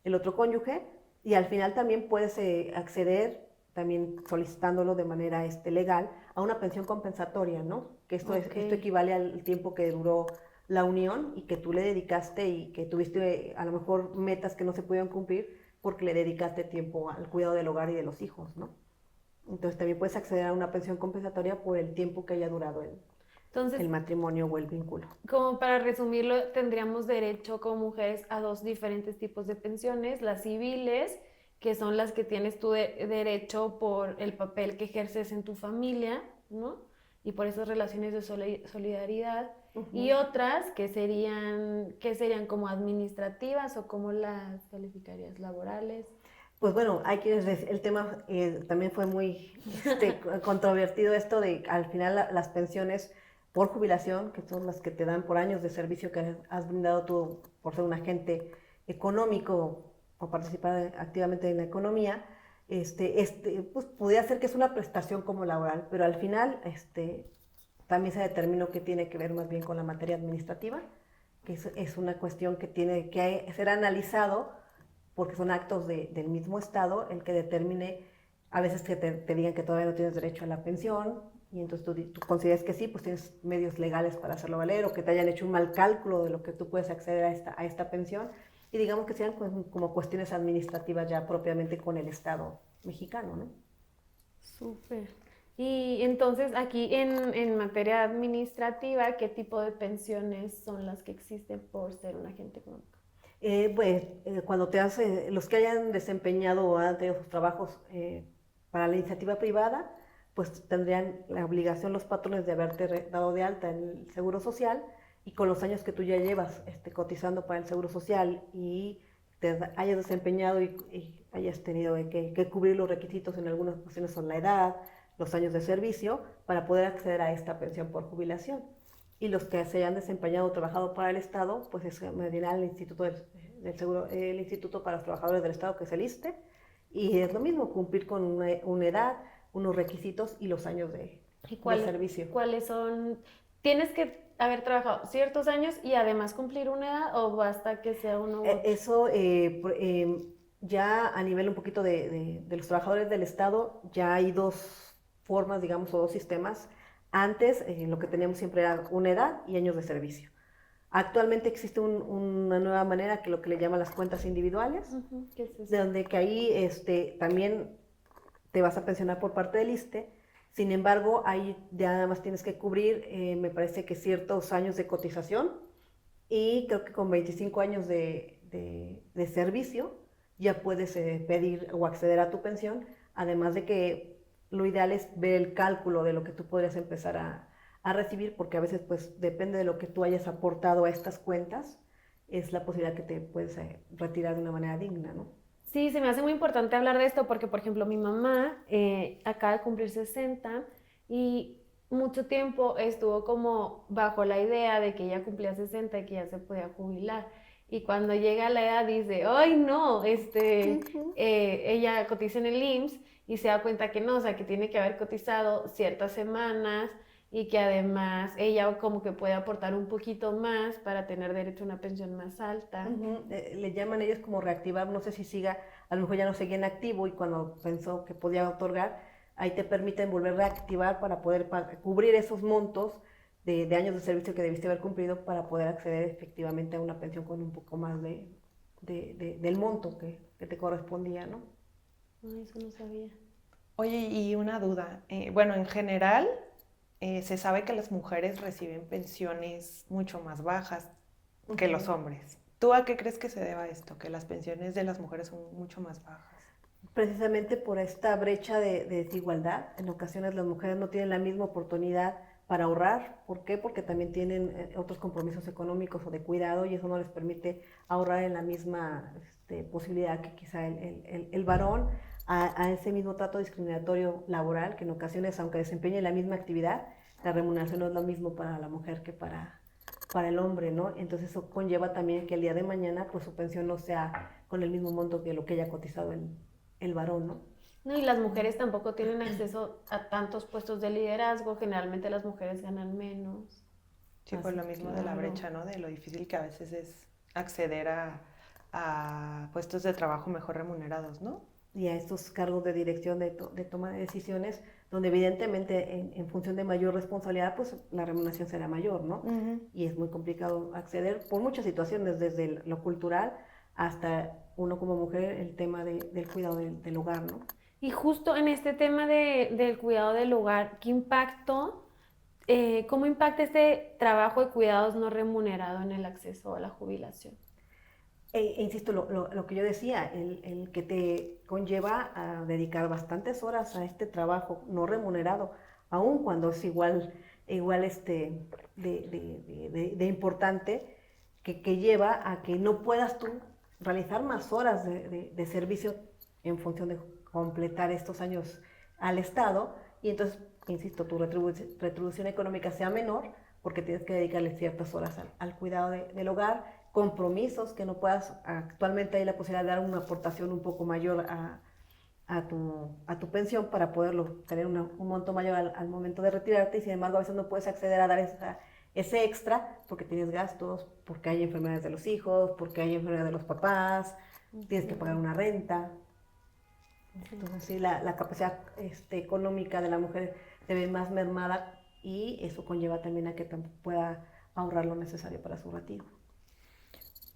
el otro cónyuge, y al final también puedes acceder, también solicitándolo de manera legal, a una pensión compensatoria, ¿no? Que esto equivale al tiempo que duró la unión y que tú le dedicaste y que tuviste a lo mejor metas que no se pudieron cumplir porque le dedicaste tiempo al cuidado del hogar y de los hijos, ¿no? Entonces también puedes acceder a una pensión compensatoria por el tiempo que haya durado el matrimonio o el vínculo. Como para resumirlo, tendríamos derecho como mujeres a 2 diferentes tipos de pensiones, las civiles, que son las que tienes tú derecho por el papel que ejerces en tu familia, ¿no? Y por esas relaciones de solidaridad. Y otras que serían como administrativas, o como las calificarías, laborales. Pues bueno, hay quienes el tema también fue muy controvertido, esto de al final las pensiones por jubilación, que son las que te dan por años de servicio que has brindado tú por ser un agente económico o participar activamente en la economía, pues podría ser que es una prestación como laboral, pero al final también se determinó que tiene que ver más bien con la materia administrativa, que es una cuestión que tiene que ser analizado, porque son actos del mismo Estado el que determine, a veces que te digan que todavía no tienes derecho a la pensión, y entonces tú consideras que sí, pues tienes medios legales para hacerlo valer, o que te hayan hecho un mal cálculo de lo que tú puedes acceder a esta pensión, y digamos que sean como cuestiones administrativas ya propiamente con el Estado mexicano, ¿no? Súper. Y entonces aquí en materia administrativa, ¿qué tipo de pensiones son las que existen por ser un agente económico? Cuando los que hayan desempeñado o han tenido sus trabajos para la iniciativa privada, pues tendrían la obligación los patrones de haberte dado de alta en el Seguro Social, y con los años que tú ya llevas cotizando para el Seguro Social y te hayas desempeñado y hayas tenido que cubrir los requisitos, en algunas ocasiones son la edad, los años de servicio, para poder acceder a esta pensión por jubilación. Y los que se hayan desempeñado o trabajado para el Estado, pues es mediante el Instituto del Seguro, el Instituto para los Trabajadores del Estado, que es el ISSSTE, y es lo mismo, cumplir con una edad, unos requisitos y los años de servicio. ¿Cuáles son? ¿Tienes que haber trabajado ciertos años y además cumplir una edad, o basta que sea uno u otro? Eso ya a nivel un poquito de los trabajadores del Estado, ya hay 2 formas, digamos, o 2 sistemas. Antes lo que teníamos siempre era una edad y años de servicio. Actualmente existe una nueva manera, que lo que le llaman las cuentas individuales, ¿Qué es eso? de donde que ahí también te vas a pensionar por parte del ISSSTE. Sin embargo, ahí ya nada más tienes que cubrir, me parece que ciertos años de cotización, y creo que con 25 años de servicio ya puedes pedir o acceder a tu pensión, además de que lo ideal es ver el cálculo de lo que tú podrías empezar a recibir, porque a veces pues depende de lo que tú hayas aportado a estas cuentas, es la posibilidad que te puedes retirar de una manera digna, ¿no? Sí, se me hace muy importante hablar de esto porque, por ejemplo, mi mamá acaba de cumplir 60 y mucho tiempo estuvo como bajo la idea de que ella cumplía 60 y que ya se podía jubilar. Y cuando llega la edad dice, ¡ay no! Ella cotiza en el IMSS y se da cuenta que no, o sea, que tiene que haber cotizado ciertas semanas, y que además ella como que puede aportar un poquito más para tener derecho a una pensión más alta. Le llaman ellos como reactivar, no sé si siga, a lo mejor ya no seguía en activo, y cuando pensó que podía otorgar, ahí te permiten volver a reactivar para poder cubrir esos montos de años de servicio que debiste haber cumplido, para poder acceder efectivamente a una pensión con un poco más del monto que te correspondía, ¿no? Ay, eso no sabía. Oye, y una duda, bueno, en general se sabe que las mujeres reciben pensiones mucho más bajas que los hombres. ¿Tú a qué crees que se deba esto? Que las pensiones de las mujeres son mucho más bajas. Precisamente por esta brecha de desigualdad. En ocasiones las mujeres no tienen la misma oportunidad para ahorrar. ¿Por qué? Porque también tienen otros compromisos económicos o de cuidado y eso no les permite ahorrar en la misma posibilidad que quizá el varón. A ese mismo trato discriminatorio laboral, que en ocasiones, aunque desempeñe la misma actividad, la remuneración no es lo mismo para la mujer que para el hombre, ¿no? Entonces eso conlleva también que el día de mañana pues su pensión no sea con el mismo monto que lo que haya cotizado el varón, ¿no? No, y las mujeres tampoco tienen acceso a tantos puestos de liderazgo, generalmente las mujeres ganan menos. Sí, por lo mismo de la brecha, ¿no? De lo difícil que a veces es acceder a puestos de trabajo mejor remunerados, ¿no? Y a estos cargos de dirección de toma de decisiones, donde evidentemente en función de mayor responsabilidad, pues la remuneración será mayor, ¿no? Y es muy complicado acceder por muchas situaciones, desde lo cultural hasta uno como mujer, el tema del cuidado del hogar, ¿no? Y justo en este tema del cuidado del hogar, ¿qué impacto, cómo impacta este trabajo de cuidados no remunerado en el acceso a la jubilación? Insisto, lo que yo decía, el que te conlleva a dedicar bastantes horas a este trabajo no remunerado, aun cuando es igual de importante, que lleva a que no puedas tú realizar más horas de servicio en función de completar estos años al Estado, y entonces, insisto, tu retribución económica sea menor porque tienes que dedicarle ciertas horas al cuidado del hogar, compromisos que no puedas. Actualmente hay la posibilidad de dar una aportación un poco mayor a tu pensión para poderlo tener un monto mayor al momento de retirarte, y sin embargo a veces no puedes acceder a dar ese extra porque tienes gastos, porque hay enfermedades de los hijos, porque hay enfermedades de los papás, tienes que pagar una renta. Entonces sí, la capacidad económica de la mujer se ve más mermada, y eso conlleva también a que pueda ahorrar lo necesario para su retiro.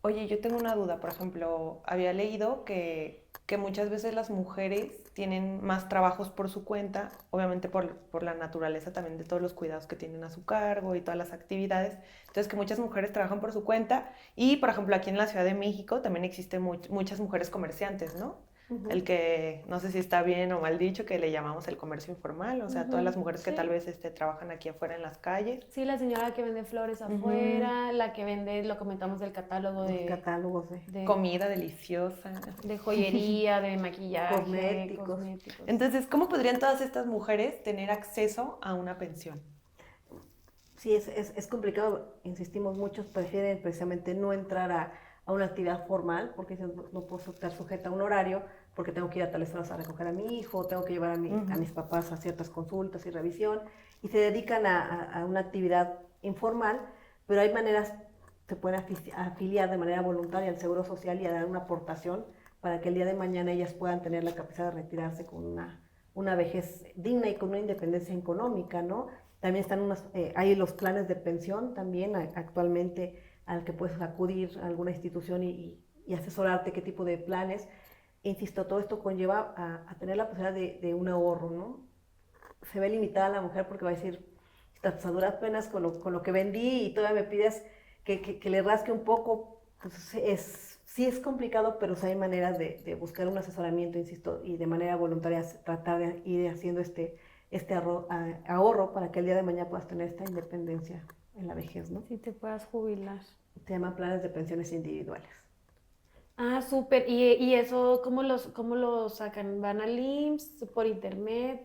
Oye, yo tengo una duda. Por ejemplo, había leído que muchas veces las mujeres tienen más trabajos por su cuenta, obviamente por la naturaleza también de todos los cuidados que tienen a su cargo y todas las actividades. Entonces, que muchas mujeres trabajan por su cuenta y, por ejemplo, aquí en la Ciudad de México también existen muchas mujeres comerciantes, ¿no? El que, no sé si está bien o mal dicho, que le llamamos el comercio informal, o sea, todas las mujeres que tal vez trabajan aquí afuera en las calles. Sí, la señora que vende flores afuera, la que vende, lo comentamos del catálogo Los catálogos de comida deliciosa, de joyería, de maquillaje, cosméticos. Entonces, ¿cómo podrían todas estas mujeres tener acceso a una pensión? Sí, es complicado. Insistimos, muchos prefieren precisamente no entrar a una actividad formal porque no puedo estar sujeta a un horario, porque tengo que ir a tales horas a recoger a mi hijo, tengo que llevar a mis papás a ciertas consultas y revisión, y se dedican a una actividad informal, pero hay maneras, se pueden afiliar de manera voluntaria al Seguro Social y a dar una aportación para que el día de mañana ellas puedan tener la capacidad de retirarse con una vejez digna y con una independencia económica, ¿no? También están hay los planes de pensión también actualmente, al que puedes acudir a alguna institución y asesorarte qué tipo de planes. Insisto, todo esto conlleva a tener la posibilidad de un ahorro, ¿no? Se ve limitada la mujer porque va a decir, estas duras penas con lo que vendí y todavía me pides que le rasque un poco. Pues sí es complicado, pero sí hay maneras de buscar un asesoramiento, insisto, y de manera voluntaria tratar de ir haciendo este ahorro para que el día de mañana puedas tener esta independencia en la vejez, ¿no? Sí, te puedas jubilar. Se llaman planes de pensiones individuales. Ah, súper. ¿Y eso cómo lo sacan? ¿Van al IMSS por internet?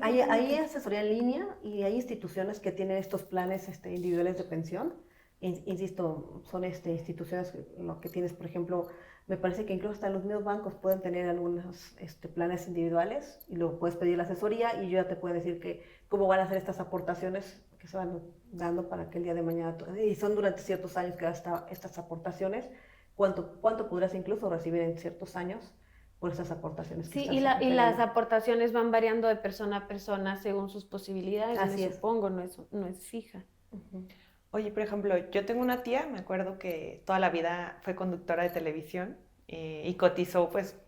Hay asesoría en línea y hay instituciones que tienen estos planes individuales de pensión. Insisto, son instituciones, lo que tienes, por ejemplo, me parece que incluso hasta los mismos bancos pueden tener algunos planes individuales, y luego puedes pedir la asesoría y yo ya te puedo decir cómo van a hacer estas aportaciones que se van dando para que el día de mañana, y son durante ciertos años que estas aportaciones, cuánto podrás incluso recibir en ciertos años por esas aportaciones. Sí, y las aportaciones van variando de persona a persona según sus posibilidades. Así es. Supongo, no es fija. Oye, por ejemplo, yo tengo una tía, me acuerdo que toda la vida fue conductora de televisión y cotizó, pues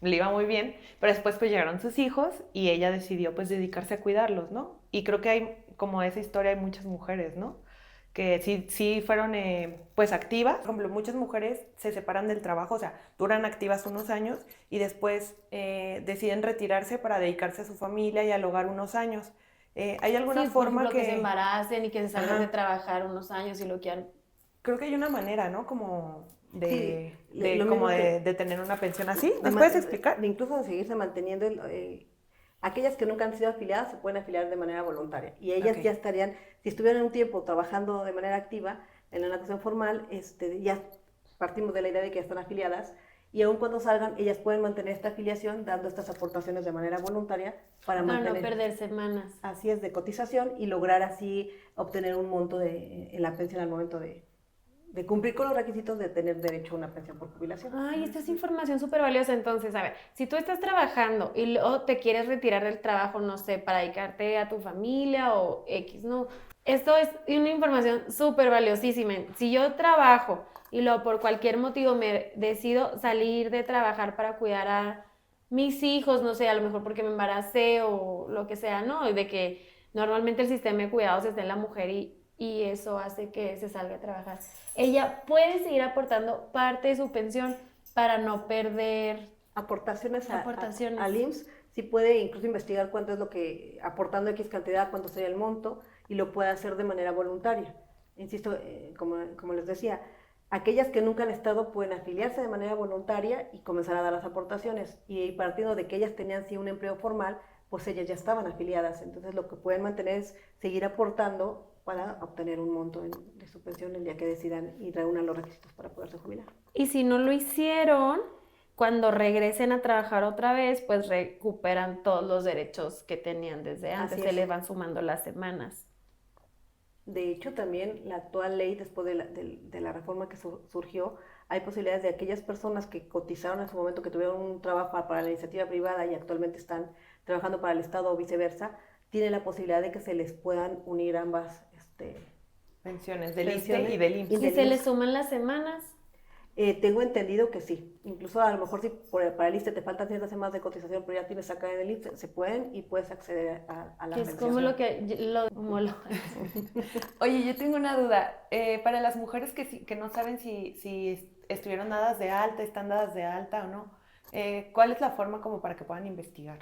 le iba muy bien, pero después pues llegaron sus hijos y ella decidió pues dedicarse a cuidarlos, ¿no? Y creo que hay, como esa historia, hay muchas mujeres, ¿no? que sí fueron pues activas. Por ejemplo, muchas mujeres se separan del trabajo, o sea, duran activas unos años y después deciden retirarse para dedicarse a su familia y al hogar unos años. ¿Hay alguna Sí, por forma ejemplo, que se embaracen y que se salgan Ajá. de trabajar unos años y lo quieran. Creo que hay una manera, ¿no? Como Sí, de lo como mismo que- de tener una pensión así. de ¿Nos ma- puedes explicar? de incluso de seguirse manteniendo aquellas que nunca han sido afiliadas se pueden afiliar de manera voluntaria y ellas Ok. ya estarían, si estuvieran un tiempo trabajando de manera activa en la natación formal, ya partimos de la idea de que ya están afiliadas y aun cuando salgan ellas pueden mantener esta afiliación dando estas aportaciones de manera voluntaria para Para no mantener, perder semanas. así es, de cotización y lograr así obtener un monto en la pensión al momento de cumplir con los requisitos de tener derecho a una pensión por jubilación. Ay, esta es información súper valiosa. Entonces, a ver, si tú estás trabajando y luego te quieres retirar del trabajo, no sé, para dedicarte a tu familia o X, ¿no? Esto es una información súper valiosísima. Si yo trabajo y luego por cualquier motivo me decido salir de trabajar para cuidar a mis hijos, no sé, a lo mejor porque me embaracé o lo que sea, ¿no? De que normalmente el sistema de cuidados está en la mujer y eso hace que se salga a trabajar. Ella puede seguir aportando parte de su pensión para no perder Aportaciones aportaciones. al IMSS, sí puede incluso investigar cuánto es lo que, aportando X cantidad, cuánto sería el monto, y lo puede hacer de manera voluntaria. Insisto, como les decía, aquellas que nunca han estado pueden afiliarse de manera voluntaria y comenzar a dar las aportaciones, y partiendo de que ellas tenían sí un empleo formal, pues ellas ya estaban afiliadas, entonces lo que pueden mantener es seguir aportando para obtener un monto de su pensión el día que decidan y reúnan los requisitos para poderse jubilar. Y si no lo hicieron, cuando regresen a trabajar otra vez, pues recuperan todos los derechos que tenían desde antes, se les van sumando las semanas. De hecho, también la actual ley, después de la reforma que surgió, hay posibilidades de aquellas personas que cotizaron en su momento, que tuvieron un trabajo para la iniciativa privada y actualmente están trabajando para el Estado o viceversa, tienen la posibilidad de que se les puedan unir ambas Pensiones del ISSSTE pensiones y del IMSS. ¿Y se les suman las semanas? Tengo entendido que sí. Incluso a lo mejor si para el ISSSTE te faltan ciertas semanas de cotización, pero ya tienes acá en el IMSS, se pueden y puedes acceder a la Que es pensión. como lo Oye, yo tengo una duda. Para las mujeres que no saben si estuvieron dadas de alta, están dadas de alta o no, ¿cuál es la forma como para que puedan investigar?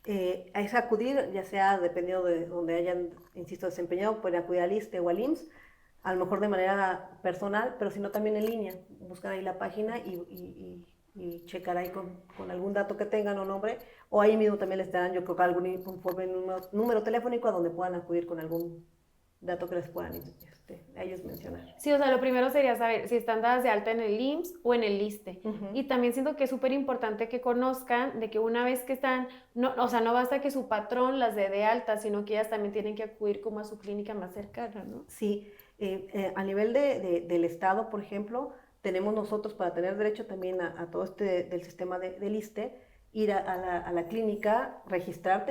Es acudir, ya sea dependiendo de donde hayan, insisto, desempeñado, pueden acudir al ISSSTE o al IMSS, a lo mejor de manera personal, pero si no también en línea, buscar ahí la página y checar ahí con algún dato que tengan o nombre, o ahí mismo también les darán, yo creo que algún informe, número telefónico a donde puedan acudir con algún dato que les puedan a ellos mencionar. Sí, o sea, lo primero sería saber si están dadas de alta en el IMSS o en el ISSSTE. Y también siento que es súper importante que conozcan de que una vez que están, o sea, no basta que su patrón las dé de alta, sino que ellas también tienen que acudir como a su clínica más cercana, ¿no? Sí, a nivel del Estado, por ejemplo, tenemos nosotros para tener derecho también a todo del sistema del ISSSTE, ir a la clínica, registrar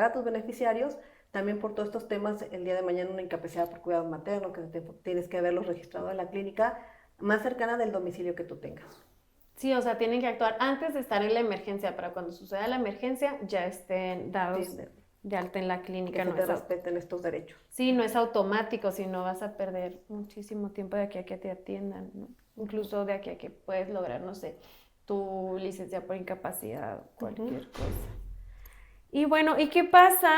a tus beneficiarios, también por todos estos temas, el día de mañana una incapacidad por cuidado materno, que tienes que haberlos registrado en la clínica más cercana del domicilio que tú tengas. Sí, o sea, tienen que actuar antes de estar en la emergencia, para cuando suceda la emergencia ya estén dados de alta en la clínica. Que se te respeten estos derechos. Sí, no es automático, sino vas a perder muchísimo tiempo de aquí a que te atiendan, ¿no? Incluso de aquí a que puedes lograr, no sé, tu licencia por incapacidad, cualquier cosa. Y bueno, ¿y qué pasa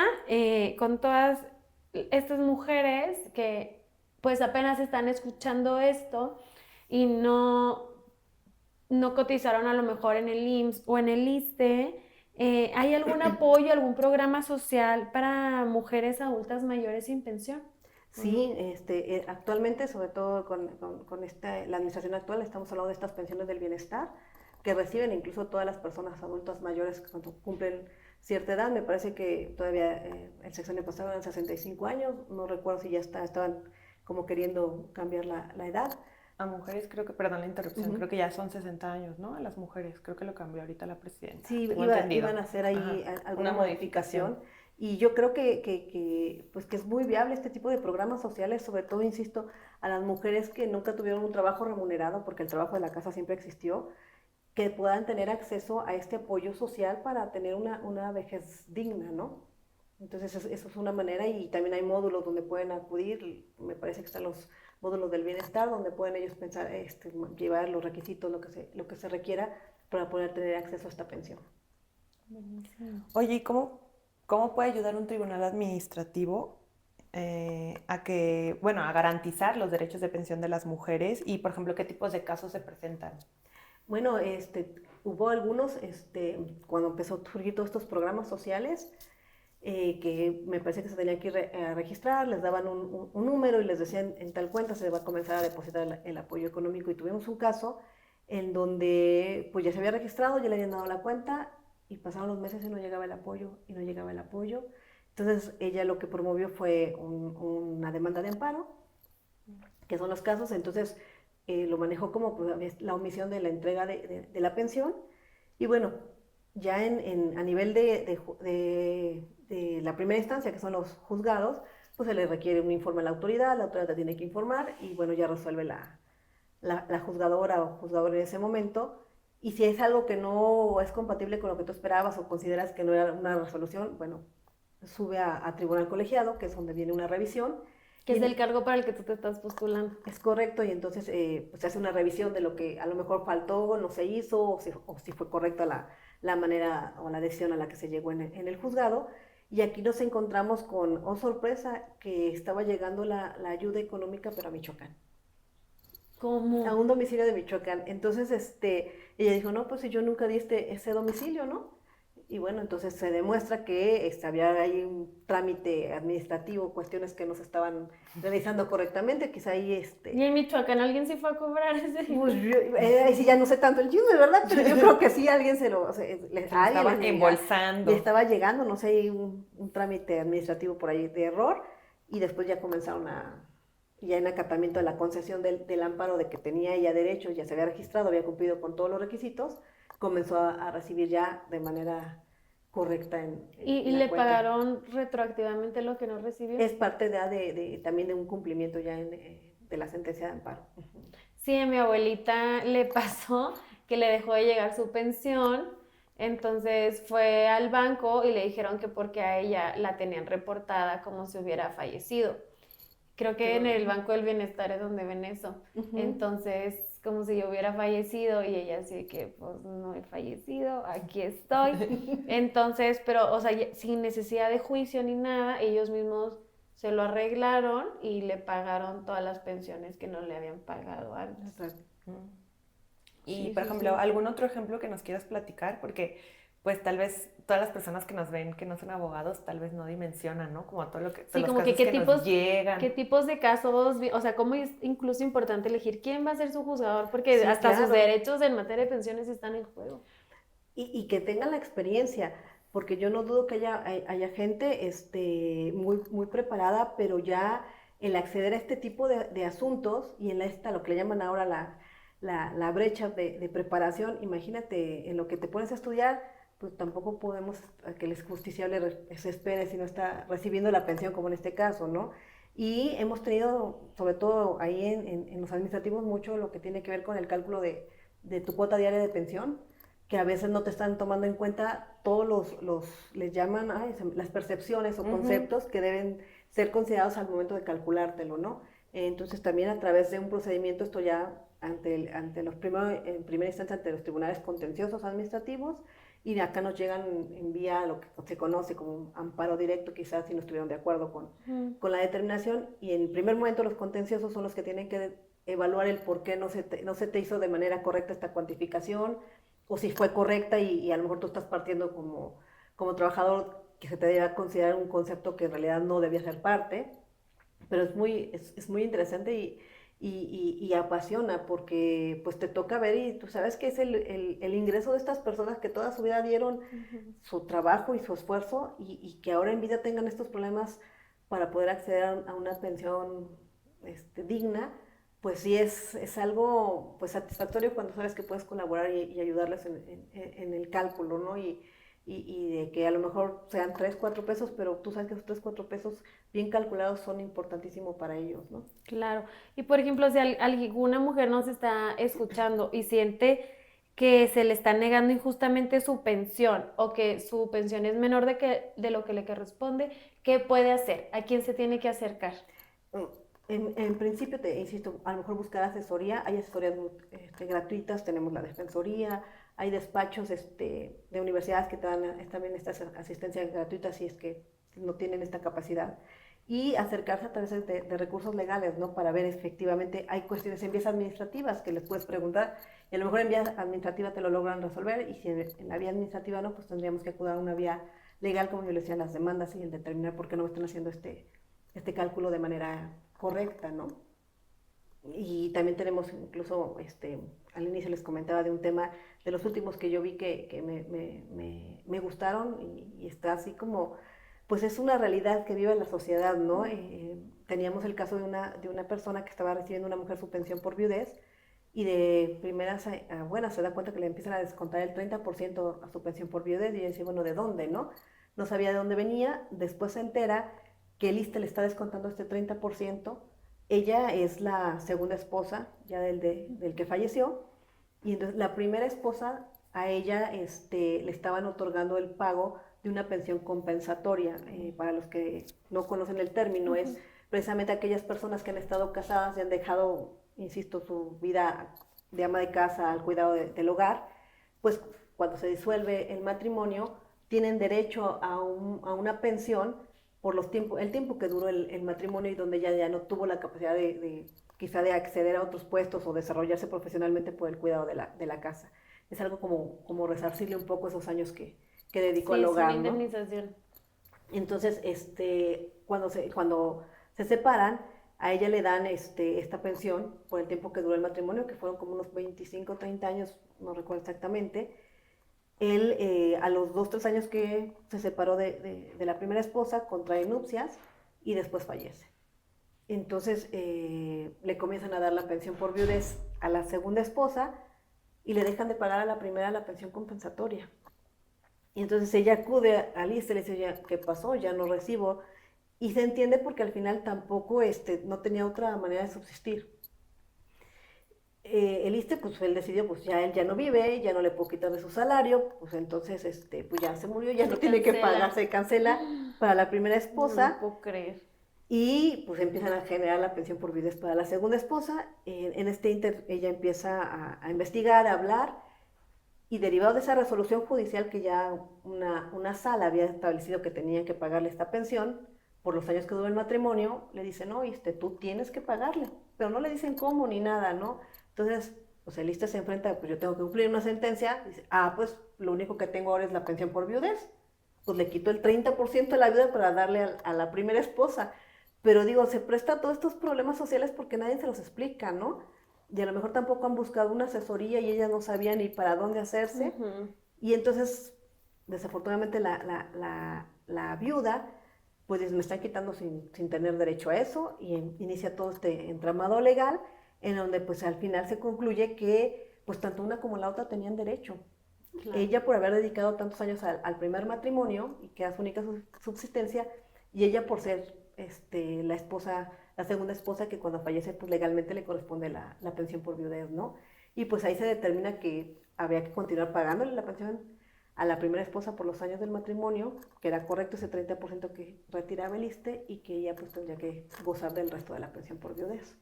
con todas estas mujeres que pues apenas están escuchando esto y no cotizaron a lo mejor en el IMSS o en el ISSSTE? ¿Hay algún apoyo, algún programa social para mujeres adultas mayores sin pensión? Sí, actualmente, sobre todo con la administración actual, estamos hablando de estas pensiones del bienestar que reciben incluso todas las personas adultas mayores cuando cumplen cierta edad. Me parece que todavía el sexenio pasado eran 65 años, no recuerdo si ya estaban como queriendo cambiar la edad. A mujeres creo que, perdón la interrupción, creo que ya son 60 años, ¿no? A las mujeres, creo que lo cambió ahorita la presidenta. Sí, iban a hacer ahí alguna modificación. Y yo creo que es muy viable este tipo de programas sociales, sobre todo, insisto, a las mujeres que nunca tuvieron un trabajo remunerado, porque el trabajo de la casa siempre existió, que puedan tener acceso a este apoyo social para tener una vejez digna, ¿no? Entonces, eso es una manera y también hay módulos donde pueden acudir, me parece que están los módulos del bienestar, donde pueden ellos pensar, llevar los requisitos, lo que se requiera para poder tener acceso a esta pensión. Oye, ¿y cómo puede ayudar un tribunal administrativo a garantizar los derechos de pensión de las mujeres y, por ejemplo, qué tipos de casos se presentan? Bueno, hubo algunos, cuando empezó a surgir todos estos programas sociales, que me parece que se tenían que ir a registrar, les daban un número y les decían en tal cuenta se va a comenzar a depositar el apoyo económico, y tuvimos un caso en donde pues ya se había registrado, ya le habían dado la cuenta y pasaron los meses y no llegaba el apoyo y no llegaba el apoyo. Entonces ella lo que promovió fue una demanda de amparo, que son los casos. Entonces lo manejó como pues, la omisión de la entrega de la pensión. Y bueno, ya a nivel de la primera instancia, que son los juzgados, pues se le requiere un informe a la autoridad te tiene que informar y bueno, ya resuelve la juzgadora o juzgador en ese momento. Y si es algo que no es compatible con lo que tú esperabas o consideras que no era una resolución, bueno, sube a tribunal colegiado, que es donde viene una revisión. Que es el cargo para el que tú te estás postulando. Es correcto, y entonces pues se hace una revisión de lo que a lo mejor faltó, no se hizo, o si fue correcta la manera o la decisión a la que se llegó en el juzgado. Y aquí nos encontramos con, oh sorpresa, que estaba llegando la ayuda económica, pero a Michoacán. ¿Cómo? A un domicilio de Michoacán. Entonces, ella dijo, no, pues si yo nunca di ese domicilio, ¿no? Y bueno, entonces se demuestra que había ahí un trámite administrativo, cuestiones que no se estaban realizando correctamente, quizá ahí ¿Y en Michoacán alguien se fue a cobrar ese? Pues ahí sí ya no sé tanto el chisme, ¿verdad? Pero yo creo que sí alguien estaban embolsando. Le estaba llegando, no sé, un trámite administrativo por ahí de error, y después ya comenzaron ya en acatamiento de la concesión del amparo de que tenía ella derecho, ya se había registrado, había cumplido con todos los requisitos, comenzó a recibir ya de manera correcta ¿Y le cuenta. ¿Pagaron retroactivamente lo que no recibió? Es parte también de un cumplimiento ya de la sentencia de amparo. Sí, a mi abuelita le pasó que le dejó de llegar su pensión, entonces fue al banco y le dijeron que porque a ella la tenían reportada como si hubiera fallecido. Creo que en el Banco del Bienestar es donde ven eso. Entonces, como si yo hubiera fallecido, y ella así que, pues, no he fallecido, aquí estoy. Entonces, pero, o sea, sin necesidad de juicio ni nada, ellos mismos se lo arreglaron y le pagaron todas las pensiones que no le habían pagado antes. Exacto. Y, Sí, por sí, ejemplo, sí. ¿algún otro ejemplo que nos quieras platicar? Porque pues tal vez todas las personas que nos ven que no son abogados tal vez no dimensionan, ¿no? Como todo lo que, todos los como casos que nos llegan. ¿Qué tipos de casos? O sea, cómo es incluso importante elegir quién va a ser su juzgador, porque Sí, hasta claro. sus derechos en materia de pensiones están en juego. Y que tengan la experiencia, porque yo no dudo que haya gente muy, muy preparada, pero ya el acceder a este tipo de asuntos y en lo que le llaman ahora la brecha de preparación, imagínate, en lo que te pones a estudiar, pues tampoco podemos que el justiciable se espere si no está recibiendo la pensión, como en este caso, ¿no? Y hemos tenido, sobre todo ahí en los administrativos, mucho lo que tiene que ver con el cálculo de tu cuota diaria de pensión, que a veces no te están tomando en cuenta todos les llaman las percepciones o conceptos que deben ser considerados al momento de calculártelo, ¿no? Entonces también a través de un procedimiento, esto ya en primera instancia ante los tribunales contenciosos administrativos, y de acá nos llegan en vía lo que se conoce como un amparo directo, quizás si no estuvieron de acuerdo con la determinación, y en primer momento los contenciosos son los que tienen que evaluar el por qué no se te hizo de manera correcta esta cuantificación, o si fue correcta y a lo mejor tú estás partiendo como trabajador que se te debe considerar un concepto que en realidad no debía ser parte, pero es muy interesante y apasiona, porque pues te toca ver y tú sabes que es el ingreso de estas personas que toda su vida dieron su trabajo y su esfuerzo, y que ahora en vida tengan estos problemas para poder acceder a una pensión digna. Pues sí es algo pues satisfactorio cuando sabes que puedes colaborar y ayudarles en el cálculo, ¿no? Y de que a lo mejor sean 3, 4 pesos, pero tú sabes que esos 3, 4 pesos bien calculados son importantísimos para ellos, ¿no? Claro. Y por ejemplo, si alguna mujer nos está escuchando y siente que se le está negando injustamente su pensión o que su pensión es menor de lo que le corresponde, ¿qué puede hacer? ¿A quién se tiene que acercar? En principio, te insisto, a lo mejor buscar asesoría. Hay asesorías gratuitas, tenemos la defensoría, hay despachos de universidades que te dan también esta asistencia gratuita si es que no tienen esta capacidad. Y acercarse a través de recursos legales, ¿no? Para ver efectivamente, hay cuestiones en vías administrativas que les puedes preguntar, y a lo mejor en vía administrativa te lo logran resolver, y si en la vía administrativa no, pues tendríamos que acudir a una vía legal, como yo les decía, las demandas y el determinar por qué no me están haciendo este cálculo de manera correcta, ¿no? Y también tenemos incluso, al inicio les comentaba de un tema de los últimos que yo vi que me gustaron, y está así como, pues es una realidad que vive la sociedad, ¿no? Teníamos el caso de una persona que estaba recibiendo una mujer su pensión por viudez, y de primeras a buenas se da cuenta que le empiezan a descontar el 30% a su pensión por viudez, y ella dice, bueno, ¿de dónde, no? No sabía de dónde venía. Después se entera que el ISSSTE le está descontando este 30%. Ella es la segunda esposa ya del que falleció, y entonces la primera esposa, a ella le estaban otorgando el pago de una pensión compensatoria. Para los que no conocen el término, es precisamente aquellas personas que han estado casadas y han dejado, insisto, su vida de ama de casa al cuidado del hogar, pues cuando se disuelve el matrimonio, tienen derecho a una pensión por el tiempo que duró el matrimonio, y donde ella ya no tuvo la capacidad quizá de acceder a otros puestos o desarrollarse profesionalmente por el cuidado de la casa. Es algo como resarcirle un poco esos años que dedicó al hogar, Sí, es una ¿no? indemnización. Entonces, cuando se separan, a ella le dan esta pensión por el tiempo que duró el matrimonio, que fueron como unos 25, 30 años, no recuerdo exactamente. Él, a los 2, 3 años que se separó de la primera esposa, contrae nupcias y después fallece. Entonces, le comienzan a dar la pensión por viudez a la segunda esposa, y le dejan de pagar a la primera la pensión compensatoria. Y entonces ella acude al ISSSTE, le dice, ya, ¿qué pasó? Ya no recibo. Y se entiende porque al final tampoco no tenía otra manera de subsistir. El ISSSTE, pues él decidió, pues ya él ya no vive, ya no le puedo quitar de su salario, pues entonces, pues ya se murió, ya no tiene que pagar, se cancela para la primera esposa. No lo puedo creer. Y pues empiezan a generar la pensión por viudez para la segunda esposa. En este inter, ella empieza a investigar, a hablar, y derivado de esa resolución judicial que ya una sala había establecido que tenían que pagarle esta pensión por los años que duró el matrimonio, le dicen, no, tú tienes que pagarle, pero no le dicen cómo ni nada, ¿no? Entonces, pues el ISSSTE se enfrenta, pues yo tengo que cumplir una sentencia, dice, pues lo único que tengo ahora es la pensión por viudez, pues le quito el 30% de la viuda para darle a la primera esposa. Pero digo, se presta a todos estos problemas sociales porque nadie se los explica, ¿no? Y a lo mejor tampoco han buscado una asesoría, y ella no sabía ni para dónde hacerse. Y entonces, desafortunadamente, la viuda, pues me están quitando sin tener derecho a eso, y inicia todo este entramado legal, en donde pues al final se concluye que pues tanto una como la otra tenían derecho. Claro. Ella por haber dedicado tantos años al primer matrimonio, y que era su única subsistencia, y ella por ser la segunda esposa, que cuando fallece pues legalmente le corresponde la pensión por viudez, ¿no? Y pues ahí se determina que había que continuar pagándole la pensión a la primera esposa por los años del matrimonio, que era correcto ese 30% que retiraba el ISSSTE, y que ella pues tendría que gozar del resto de la pensión por viudez.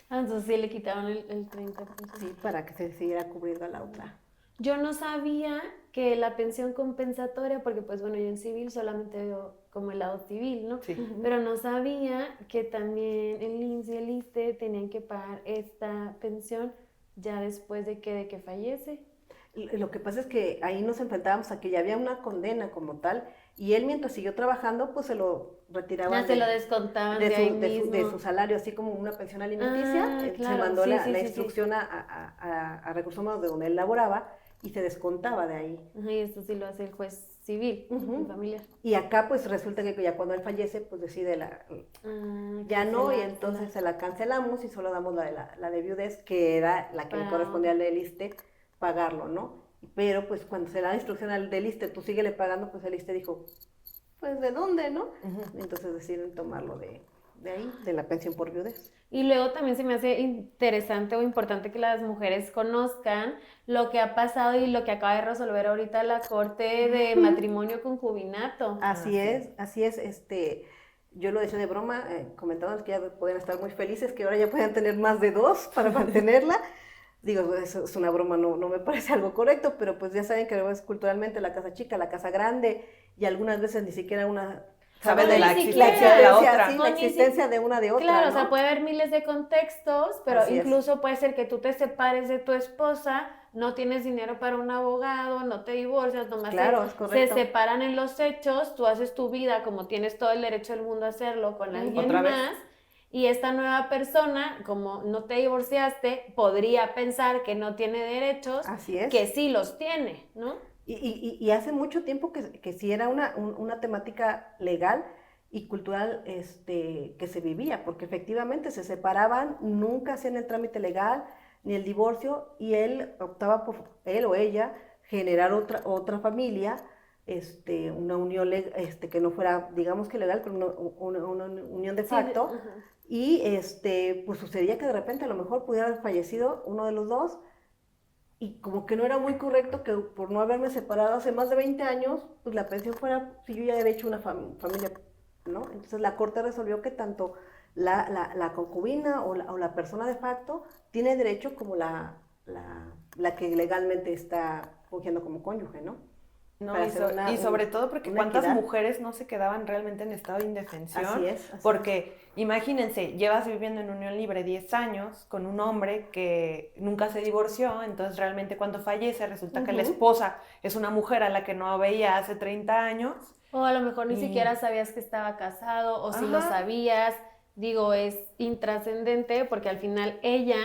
Entonces sí le quitaron el 30%. Sí, para que se siguiera cubriendo a la otra. Yo no sabía que la pensión compensatoria, porque pues bueno, yo en civil solamente veo como el lado civil, ¿no? Sí. Pero no sabía que también el IMSS y el ISSSTE tenían que pagar esta pensión ya después de que fallece. Lo que pasa es que ahí nos enfrentábamos a que ya había una condena como tal, y él, mientras siguió trabajando, pues se lo retiraban. Se lo descontaban de su salario, así como una pensión alimenticia. Claro. Se mandó la instrucción a Recursos Humanos de donde él laboraba, y se descontaba de ahí. Y esto sí lo hace el juez civil, familiar. Y acá pues resulta que ya cuando él fallece, pues decide ya no, y entonces se la cancelamos y solo damos la de viudez, que era la que le correspondía al del ISSSTE pagarlo, ¿no? Pero pues cuando se da la instrucción al del ISSSTE, tú síguele pagando, pues el ISSSTE dijo, pues ¿de dónde, no? Entonces deciden tomarlo de de ahí, de la pensión por viudez. Y luego también se me hace interesante o importante que las mujeres conozcan lo que ha pasado y lo que acaba de resolver ahorita la Corte de Matrimonio Concubinato. Así es. Yo lo decía de broma, comentando que ya pueden estar muy felices, que ahora ya pueden tener más de 2 para mantenerla. Digo, eso es una broma, no me parece algo correcto, pero pues ya saben que es culturalmente la casa chica, la casa grande, y algunas veces ni siquiera una sabe de la Ni existencia siquiera. de la otra. Sí, la existencia de una de otra, Claro, ¿no? o sea, puede haber miles de contextos, pero Así es. incluso puede ser que tú te separes de tu esposa, no tienes dinero para un abogado, no te divorcias, nomás Claro, es se correcto. separan en los hechos, tú haces tu vida como tienes todo el derecho del mundo a hacerlo con alguien ¿Otra vez? más, y esta nueva persona, como no te divorciaste, podría pensar que no tiene derechos, Así es. que sí los tiene, ¿no? Y hace mucho tiempo que sí era una temática legal y cultural que se vivía, porque efectivamente se separaban, nunca hacían el trámite legal ni el divorcio, y él optaba por, él o ella, generar otra familia, una unión que no fuera, digamos que legal, pero una unión de facto, y pues sucedía que de repente a lo mejor pudiera haber fallecido uno de los dos, y como que no era muy correcto que por no haberme separado hace más de 20 años, pues la pensión fuera, si yo ya había hecho una familia, ¿no? Entonces la Corte resolvió que tanto la concubina o la persona de facto tiene derecho como la que legalmente está fungiendo como cónyuge, ¿no? No, Para y, hacer sobre todo porque una cuántas equidad. mujeres no se quedaban realmente en estado de indefensión. Así es. Porque imagínense, llevas viviendo en unión libre 10 años con un hombre que nunca se divorció, entonces realmente cuando fallece resulta que la esposa es una mujer a la que no veía hace 30 años. O a lo mejor ni Y- siquiera sabías que estaba casado, o si lo Ajá. sabías, digo, es intrascendente porque al final ella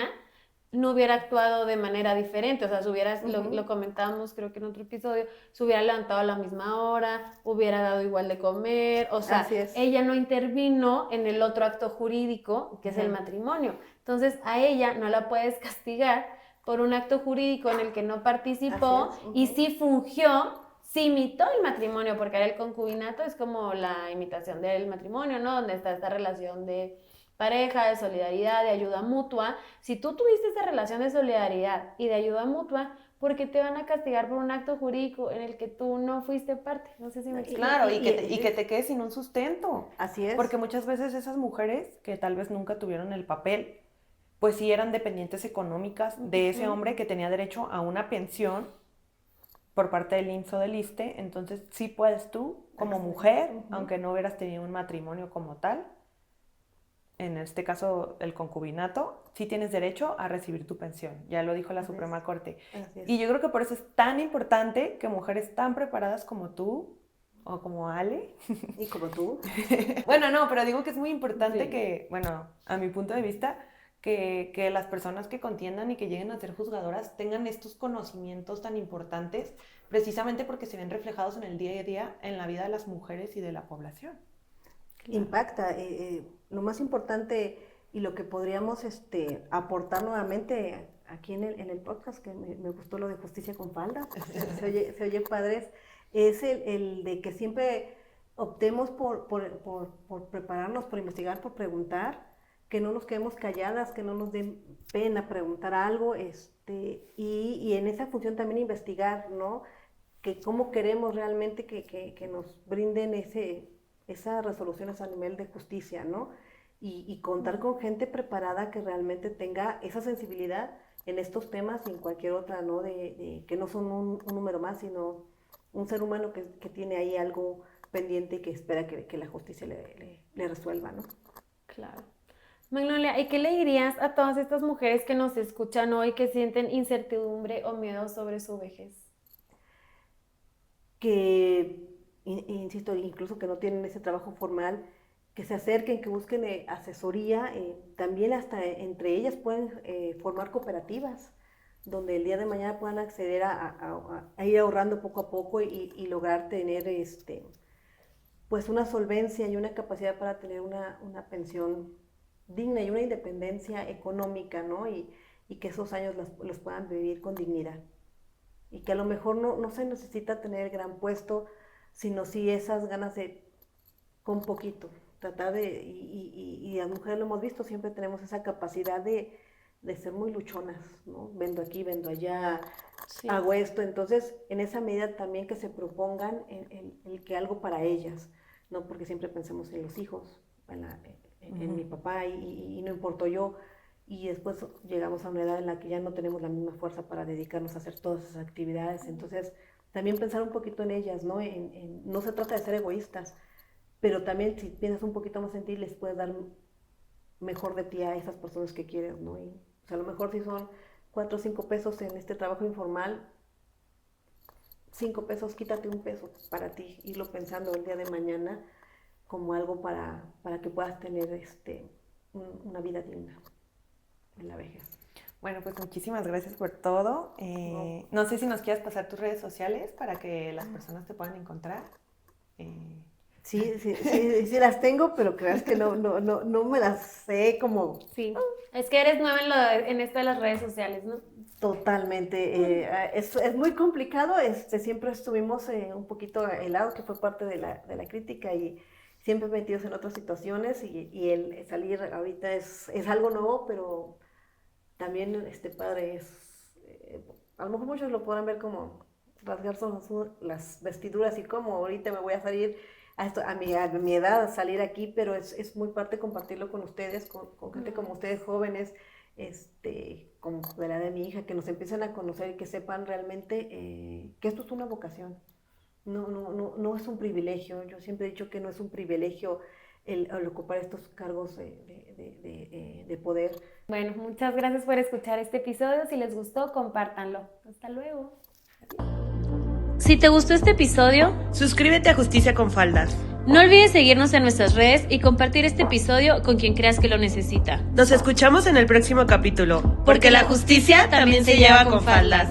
no hubiera actuado de manera diferente, o sea, lo comentábamos creo que en otro episodio, se hubiera levantado a la misma hora, hubiera dado igual de comer, o sea, Así es. ella no intervino en el otro acto jurídico, que es el matrimonio. Entonces, a ella no la puedes castigar por un acto jurídico en el que no participó Así es. y sí fungió, sí imitó el matrimonio, porque ahora el concubinato es como la imitación del matrimonio, ¿no? Donde está esta relación de pareja, de solidaridad, de ayuda mutua. Si tú tuviste esa relación de solidaridad y de ayuda mutua, ¿por qué te van a castigar por un acto jurídico en el que tú no fuiste parte? No sé si me explico. Claro, y que te quedes sin un sustento. Así es. Porque muchas veces esas mujeres que tal vez nunca tuvieron el papel, pues sí eran dependientes económicas de ese hombre que tenía derecho a una pensión por parte del IMSS o del ISSSTE. Entonces sí puedes tú, como mujer, aunque no hubieras tenido un matrimonio como tal, en este caso el concubinato, sí tienes derecho a recibir tu pensión. Ya lo dijo la Suprema Corte. Así es. Y yo creo que por eso es tan importante que mujeres tan preparadas como tú, o como Ale. Y como tú. Bueno, no, pero digo que es muy importante Sí. que, bueno, a mi punto de vista, que las personas que contiendan y que lleguen a ser juzgadoras tengan estos conocimientos tan importantes, precisamente porque se ven reflejados en el día a día en la vida de las mujeres y de la población. Impacta. Lo más importante y lo que podríamos aportar nuevamente aquí en el podcast, que me gustó lo de justicia con falda, se oye padres, es el de que siempre optemos por prepararnos, por investigar, por preguntar, que no nos quedemos calladas, que no nos dé pena preguntar algo, y en esa función también investigar, ¿no? Que cómo queremos realmente que nos brinden esas resoluciones a nivel de justicia, ¿no? Y contar con gente preparada que realmente tenga esa sensibilidad en estos temas y en cualquier otra, ¿no? De que no son un número más, sino un ser humano que tiene ahí algo pendiente y que espera que la justicia le resuelva, ¿no? Claro. Magnolia, ¿y qué le dirías a todas estas mujeres que nos escuchan hoy que sienten incertidumbre o miedo sobre su vejez? Que, insisto, incluso que no tienen ese trabajo formal, que se acerquen, que busquen asesoría, también hasta entre ellas pueden formar cooperativas, donde el día de mañana puedan acceder a ir ahorrando poco a poco y lograr tener pues una solvencia y una capacidad para tener una pensión digna y una independencia económica, ¿no? Y que esos años los puedan vivir con dignidad. Y que a lo mejor no se necesita tener el gran puesto, sino sí esas ganas de con poquito, tratar de, y las mujeres lo hemos visto, siempre tenemos esa capacidad de ser muy luchonas, ¿no? Vendo aquí, vendo allá, Sí. hago esto. Entonces, en esa medida también que se propongan el que algo para ellas, ¿no? Porque siempre pensemos en los hijos, en mi papá, y no importó yo. Y después llegamos a una edad en la que ya no tenemos la misma fuerza para dedicarnos a hacer todas esas actividades. Entonces, también pensar un poquito en ellas, ¿no? No se trata de ser egoístas, pero también si piensas un poquito más en ti, les puedes dar mejor de ti a esas personas que quieres, ¿no? Y, o sea, a lo mejor si son 4 o 5 pesos en este trabajo informal, 5 pesos, quítate un peso para ti, irlo pensando el día de mañana como algo para que puedas tener una vida digna en la vejez. Bueno, pues muchísimas gracias por todo. No sé si nos quieras pasar tus redes sociales para que las personas te puedan encontrar. Sí las tengo, pero creas que no me las sé como Sí, es que eres nueva en esto de las redes sociales, ¿no? totalmente. Es muy complicado. Siempre estuvimos un poquito helados, que fue parte de la crítica, y siempre metidos en otras situaciones, y el salir ahorita es algo nuevo, pero también padre a lo mejor muchos lo podrán ver como rasgarse las vestiduras y como ahorita me voy a salir a mi edad, salir aquí, pero es muy parte compartirlo con ustedes, con gente como ustedes jóvenes, como de la de mi hija, que nos empiecen a conocer y que sepan realmente que esto es una vocación. No es un privilegio. Yo siempre he dicho que no es un privilegio el ocupar estos cargos de poder. Bueno, muchas gracias por escuchar este episodio. Si les gustó, compártanlo. Hasta luego. Si te gustó este episodio, Suscríbete a Justicia con Faldas. no olvides seguirnos en nuestras redes y compartir este episodio con quien creas que lo necesita. Nos escuchamos en el próximo capítulo, porque la justicia también se lleva con faldas.